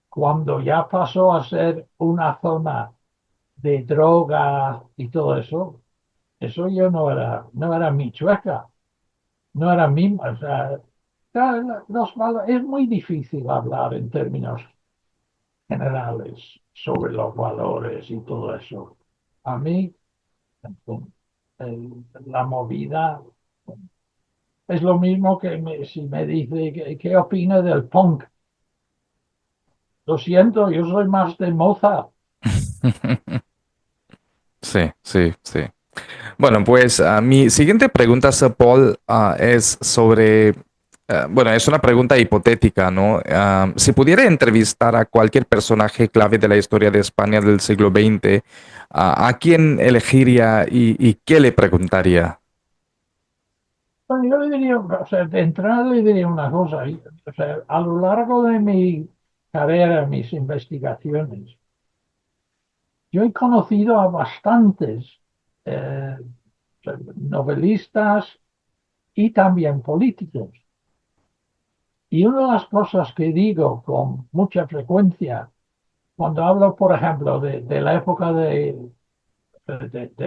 cuando ya pasó a ser una zona de droga y todo eso yo no era mi Chueca, no era mi, o sea, claro, es muy difícil hablar en términos generales sobre los valores y todo eso. A mí, la movida es lo mismo que si me dice qué opina del punk. Lo siento, yo soy más de Mozart. Sí, sí, sí. Bueno, pues mi siguiente pregunta, Sir Paul, es sobre, bueno, es una pregunta hipotética, ¿no? Si pudiera entrevistar a cualquier personaje clave de la historia de España del siglo XX, ¿a quién elegiría y qué le preguntaría? Bueno, yo le diría, o sea, de entrada le diría una cosa. O sea, a lo largo de mi carrera, mis investigaciones, yo he conocido a bastantes eh, novelistas y también políticos. Y una de las cosas que digo con mucha frecuencia cuando hablo, por ejemplo, de la época de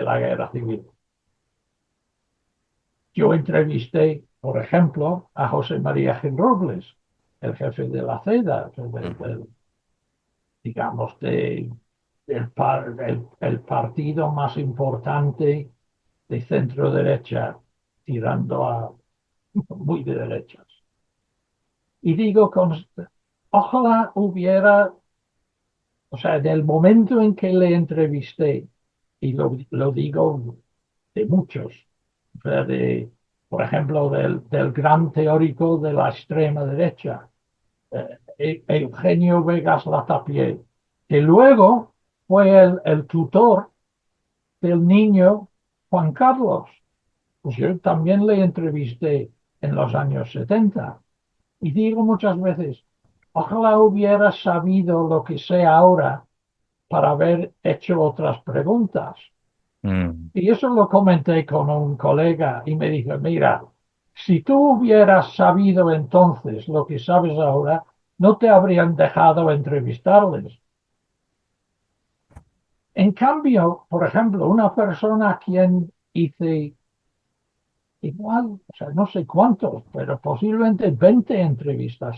la guerra civil, yo entrevisté, por ejemplo, a José María Gil Robles, el jefe de la CEDA, digamos, el partido más importante de centro derecha, tirando a muy de derechas. Y digo, ojalá hubiera, o sea, en el momento en que le entrevisté, y lo digo de muchos, o sea, por ejemplo, del gran teórico de la extrema derecha, Eugenio Vegas Latapié, que luego fue el tutor del niño Juan Carlos. Pues yo también le entrevisté en los años 70 y digo muchas veces, ojalá hubiera sabido lo que sé ahora para haber hecho otras preguntas. Mm. Y eso lo comenté con un colega y me dijo, mira, si tú hubieras sabido entonces lo que sabes ahora, no te habrían dejado entrevistarles. En cambio, por ejemplo, una persona a quien hice igual, o sea, no sé cuántos, pero posiblemente 20 entrevistas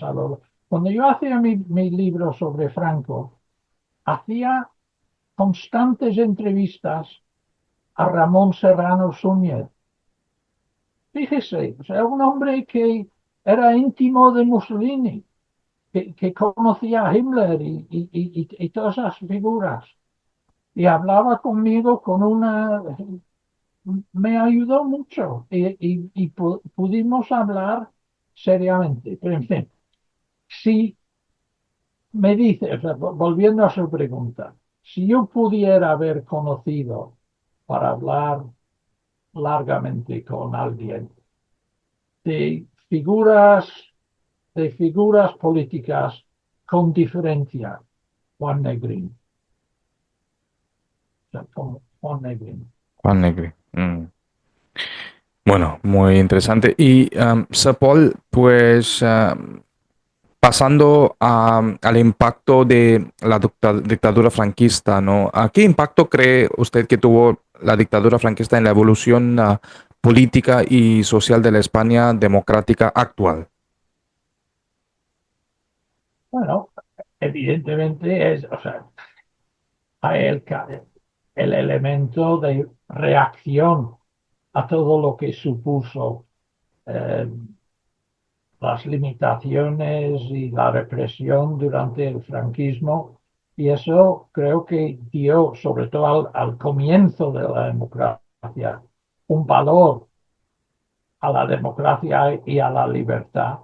Cuando yo hacía mi libro sobre Franco, hacía constantes entrevistas a Ramón Serrano Súñez. Fíjese, o sea, un hombre que era íntimo de Mussolini, que conocía a Himmler y todas esas figuras. Y hablaba conmigo con una... Me ayudó mucho y pudimos hablar seriamente. Pero en fin, si me dice, o sea, volviendo a su pregunta, si yo pudiera haber conocido para hablar largamente con alguien de figuras, de figuras políticas con diferencia, Juan Negrín, o sea, con Juan Negrín. Juan Negri. Mm. Bueno, muy interesante. Y Sir Paul, pues pasando al impacto de la dictadura franquista, ¿no? ¿A qué impacto cree usted que tuvo la dictadura franquista en la evolución política y social de la España democrática actual? Bueno, evidentemente o sea, hay el elemento de reacción a todo lo que supuso eh, las limitaciones y la represión durante el franquismo, y eso creo que dio, sobre todo al comienzo de la democracia, un valor a la democracia y a la libertad.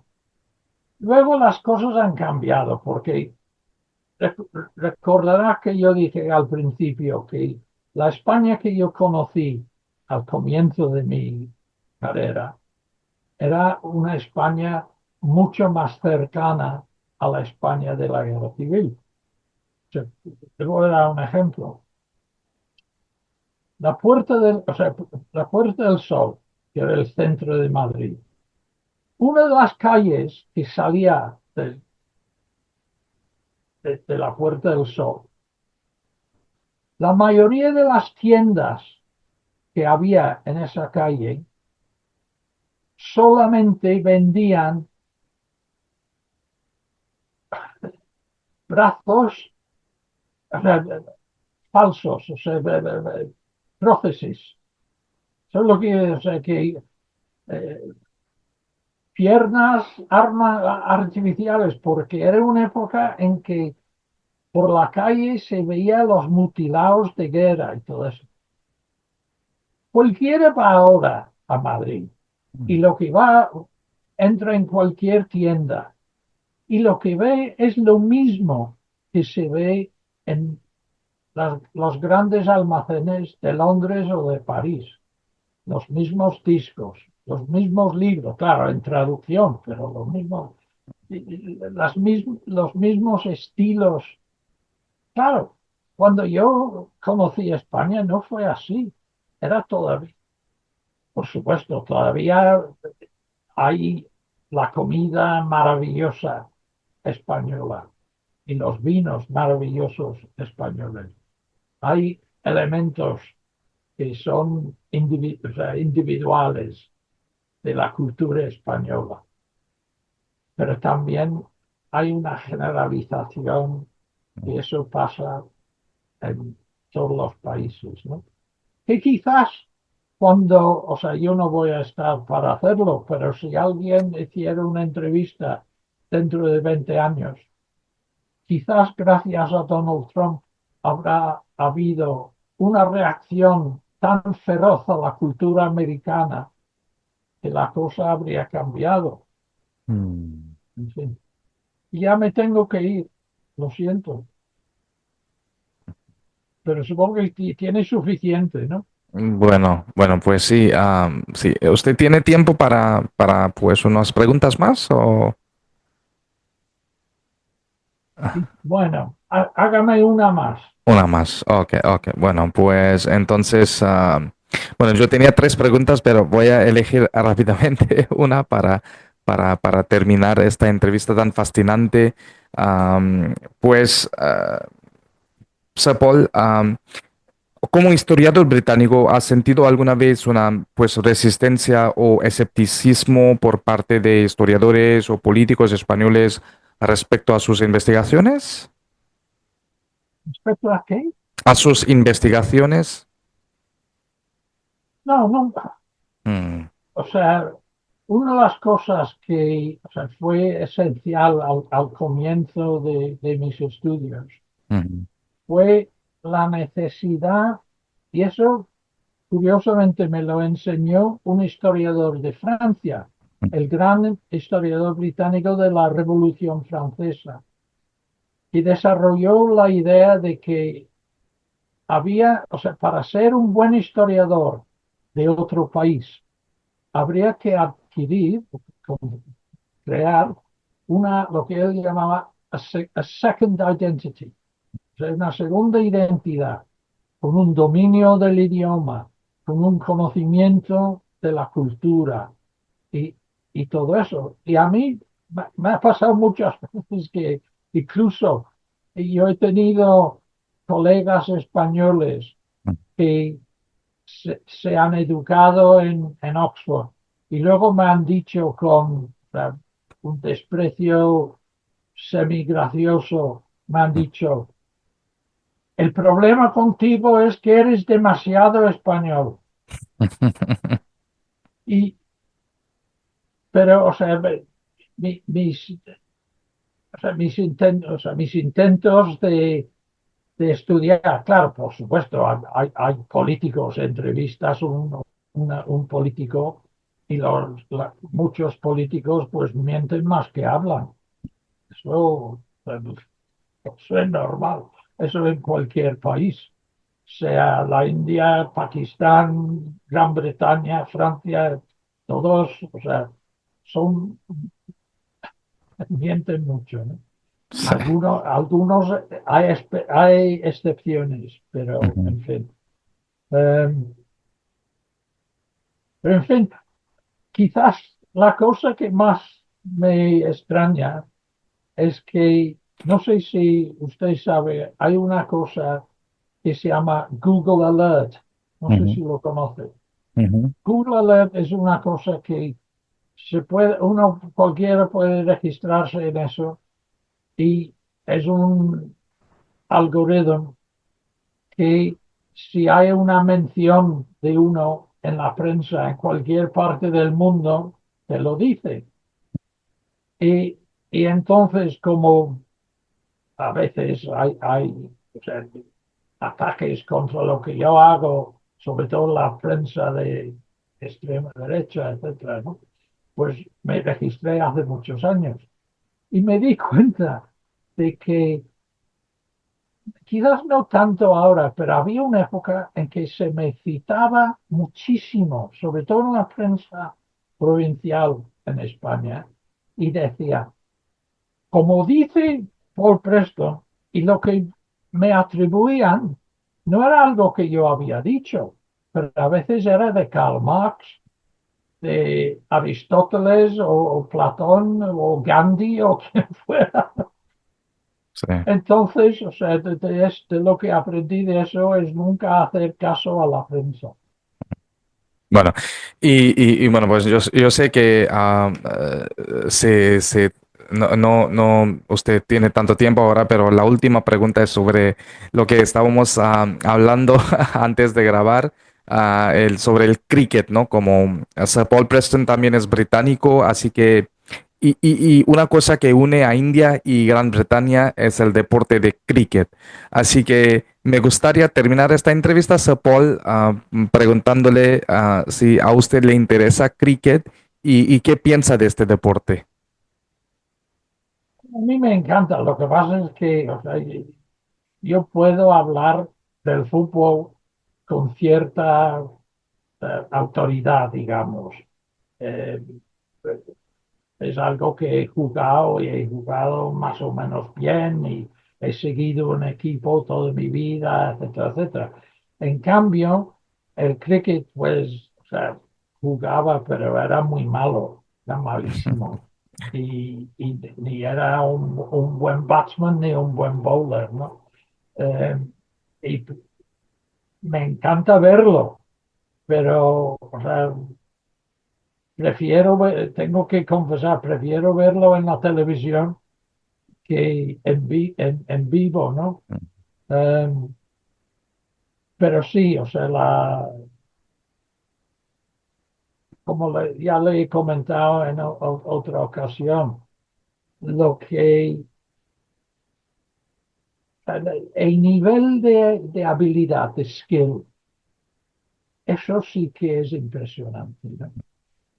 Luego las cosas han cambiado, porque recordarás que yo dije al principio que la España que yo conocí al comienzo de mi carrera era una España mucho más cercana a la España de la guerra civil. Te voy a dar un ejemplo. La Puerta del Sol, que era el centro de Madrid, una de las calles que salía de la Puerta del Sol, la mayoría de las tiendas que había en esa calle solamente vendían brazos, o sea, falsos, o sea, prótesis. Eso es lo que, o sea, que eh, piernas, armas artificiales, porque era una época en que por la calle se veían los mutilados de guerra y todo eso. Cualquiera va ahora a Madrid y lo que va entra en cualquier tienda y lo que ve es lo mismo que se ve en los grandes almacenes de Londres o de París. Los mismos discos, los mismos libros, claro, en traducción, pero los mismos. los mismos estilos. Claro, cuando yo conocí España no fue así. Era todavía, por supuesto, todavía hay la comida maravillosa española y los vinos maravillosos españoles. Hay elementos que son o sea, individuales de la cultura española, pero también hay una generalización y eso pasa en todos los países, ¿no? Que quizás cuando, o sea, yo no voy a estar para hacerlo, pero si alguien hiciera una entrevista dentro de 20 años, quizás gracias a Donald Trump habrá habido una reacción tan feroz a la cultura americana que la cosa habría cambiado. Mm. En fin, ya me tengo que ir, lo siento, pero supongo que tiene suficiente, ¿no? Bueno, bueno, pues sí, sí. ¿Usted tiene tiempo para pues unas preguntas más o Y, bueno, hágame una más. una más? Ok, ok. Bueno, pues entonces, bueno, yo tenía tres preguntas, pero voy a elegir rápidamente una para terminar esta entrevista tan fascinante. Pues, Sir Paul, como historiador británico, ¿has sentido alguna vez una pues resistencia o escepticismo por parte de historiadores o políticos españoles respecto a sus investigaciones? ¿Respecto a qué? ¿A sus investigaciones? No, nunca. Mm, O sea, una de las cosas que o sea, fue esencial al comienzo de mis estudios mm, fue la necesidad, y eso curiosamente me lo enseñó un historiador de Francia, el gran historiador británico de la Revolución Francesa, y desarrolló la idea de que había, o sea, para ser un buen historiador de otro país, habría que adquirir, crear lo que él llamaba a second identity, o sea, una segunda identidad, con un dominio del idioma, con un conocimiento de la cultura y, y todo eso. Y a mí me ha pasado muchas veces que incluso yo he tenido colegas españoles que se han educado en Oxford y luego me han dicho con un desprecio semi-gracioso, me han dicho, el problema contigo es que eres demasiado español. Y, pero, o sea, mis, o sea, mis intentos de estudiar, claro, por supuesto, hay políticos, entrevistas un político y muchos políticos pues mienten más que hablan. Eso, eso es normal, eso en cualquier país, sea la India, Pakistán, Gran Bretaña, Francia, todos, o sea, son, mienten mucho, ¿no? sí. Algunos hay excepciones, pero Ujú, en fin. Eh, pero en fin, quizás la cosa que más me extraña es que, no sé si usted sabe, hay una cosa que se llama Google Alert. No sé ujú, si lo conoce. ujú. Google Alert es una cosa que uno cualquiera puede registrarse en eso y es un algoritmo que si hay una mención de uno en la prensa en cualquier parte del mundo, te lo dice. Y, y entonces, como a veces hay o sea, ataques contra lo que yo hago, sobre todo la prensa de extrema derecha, etcétera, ¿no? Pues me registré hace muchos años y me di cuenta de que quizás no tanto ahora, pero había una época en que se me citaba muchísimo, sobre todo en la prensa provincial en España, y decía, como dice Paul Preston, y lo que me atribuían no era algo que yo había dicho, pero a veces era de Karl Marx, de Aristóteles o Platón o Gandhi o quien fuera. Sí. Entonces, o sea, de lo que aprendí de eso es nunca hacer caso a la prensa. Bueno, y bueno, pues yo sé que no, usted tiene tanto tiempo ahora, pero la última pregunta es sobre lo que estábamos hablando antes de grabar, sobre el cricket, ¿no? Como Sir Paul Preston también es británico, así que, y una cosa que une a India y Gran Bretaña es el deporte de cricket. Así que me gustaría terminar esta entrevista, Sir Paul, preguntándole si a usted le interesa cricket y qué piensa de este deporte. A mí me encanta, lo que pasa es que o sea, yo puedo hablar del fútbol con cierta autoridad, digamos. Eh, es algo que he jugado y he jugado más o menos bien y he seguido un equipo toda mi vida, etcétera, etcétera. En cambio, el cricket, pues, o sea, jugaba, pero era muy malo, era malísimo. Y ni era un buen batsman ni un buen bowler, ¿no? Eh, y me encanta verlo, pero, o sea, tengo que confesar, prefiero verlo en la televisión que en vivo, ¿no? Eh, pero sí, o sea, ya le he comentado en otra ocasión, lo que el nivel de habilidad, de skill, eso sí que es impresionante, ¿no?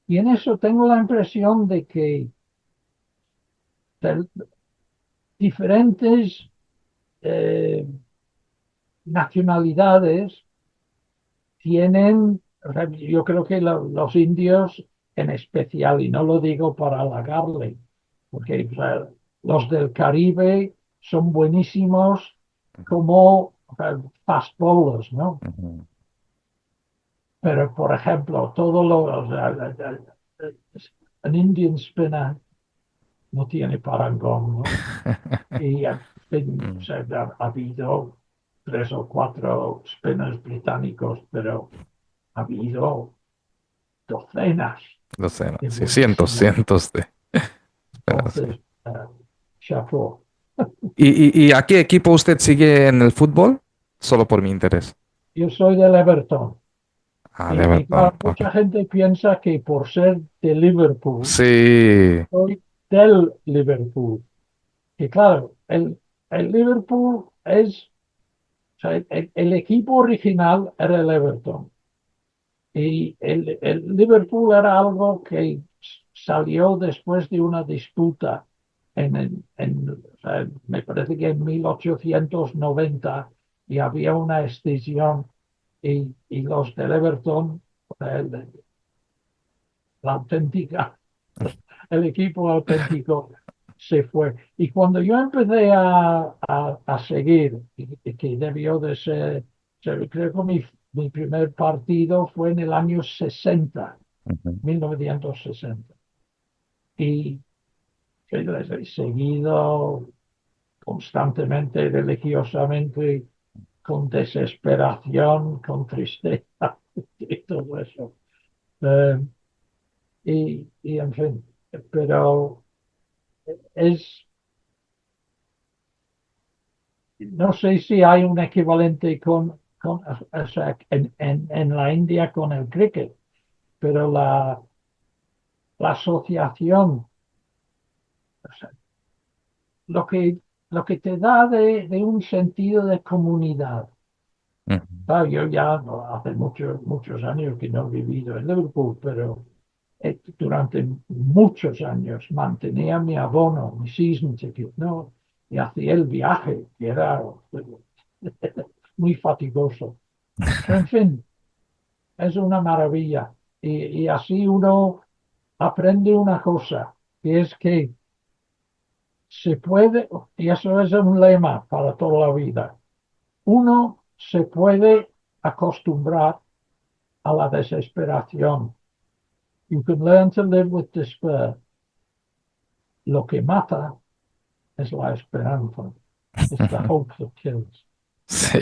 Y en eso tengo la impresión de que de diferentes eh, nacionalidades tienen, o sea, yo creo que los indios en especial, y no lo digo para halagarle, porque o sea, los del Caribe son buenísimos como o sea, fast bowlers, ¿no? Ujú. Pero, por ejemplo, o sea, an Indian spinner no tiene parangón, ¿no? Y o Mm, sea, ha habido tres o cuatro spinners británicos, pero ha habido docenas lo sé, ¿no? de Sí, cientos, buenísimos. cientos de. Pero sí. Entonces, chapeau. ¿Y a qué equipo usted sigue en el fútbol? Solo por mi interés. Yo soy del Everton. Ah, de Y claro, verdad. Ok. mucha gente piensa que por ser de Liverpool, Sí. soy del Liverpool. Y claro, el Liverpool o sea, el equipo original era el Everton. Y el Liverpool era algo que salió después de una disputa o sea, me parece que en 1890 y había una escisión y los del Everton, o sea, la auténtica, el equipo auténtico se fue. Y cuando yo empecé a seguir, y que debió de ser, creo que mi primer partido fue en el año 60, Ujú. 1960. Y les he seguido constantemente, religiosamente, con desesperación, con tristeza y todo eso. Eh, en fin, pero es, no sé si hay un equivalente o sea, en la India con el cricket, pero la asociación, o sea, lo que, lo que te da de un sentido de comunidad. Ujú. Claro, yo ya hace muchos años que no he vivido en Liverpool, pero durante muchos años mantenía mi abono, mi season ticket, ¿no? Y hacía el viaje, que era muy fatigoso. Pero en fin, es una maravilla. Y así uno aprende una cosa, que es que se puede, y eso es un lema para toda la vida, uno se puede acostumbrar a la desesperación. You can learn to live with despair. Lo que mata es la esperanza. It's the hope that kills. Sí.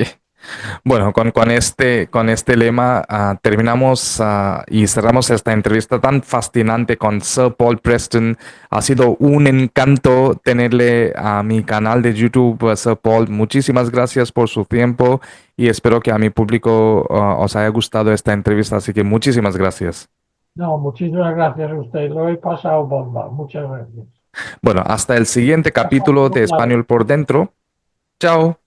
Bueno, con este lema terminamos y cerramos esta entrevista tan fascinante con Sir Paul Preston. Ha sido un encanto tenerle a mi canal de YouTube, Sir Paul. Muchísimas gracias por su tiempo y espero que a mi público os haya gustado esta entrevista. Así que muchísimas gracias. No, muchísimas gracias a usted. Lo he pasado bomba. Muchas gracias. Bueno, hasta el siguiente Hasta capítulo de luego. Español por Dentro. Chao.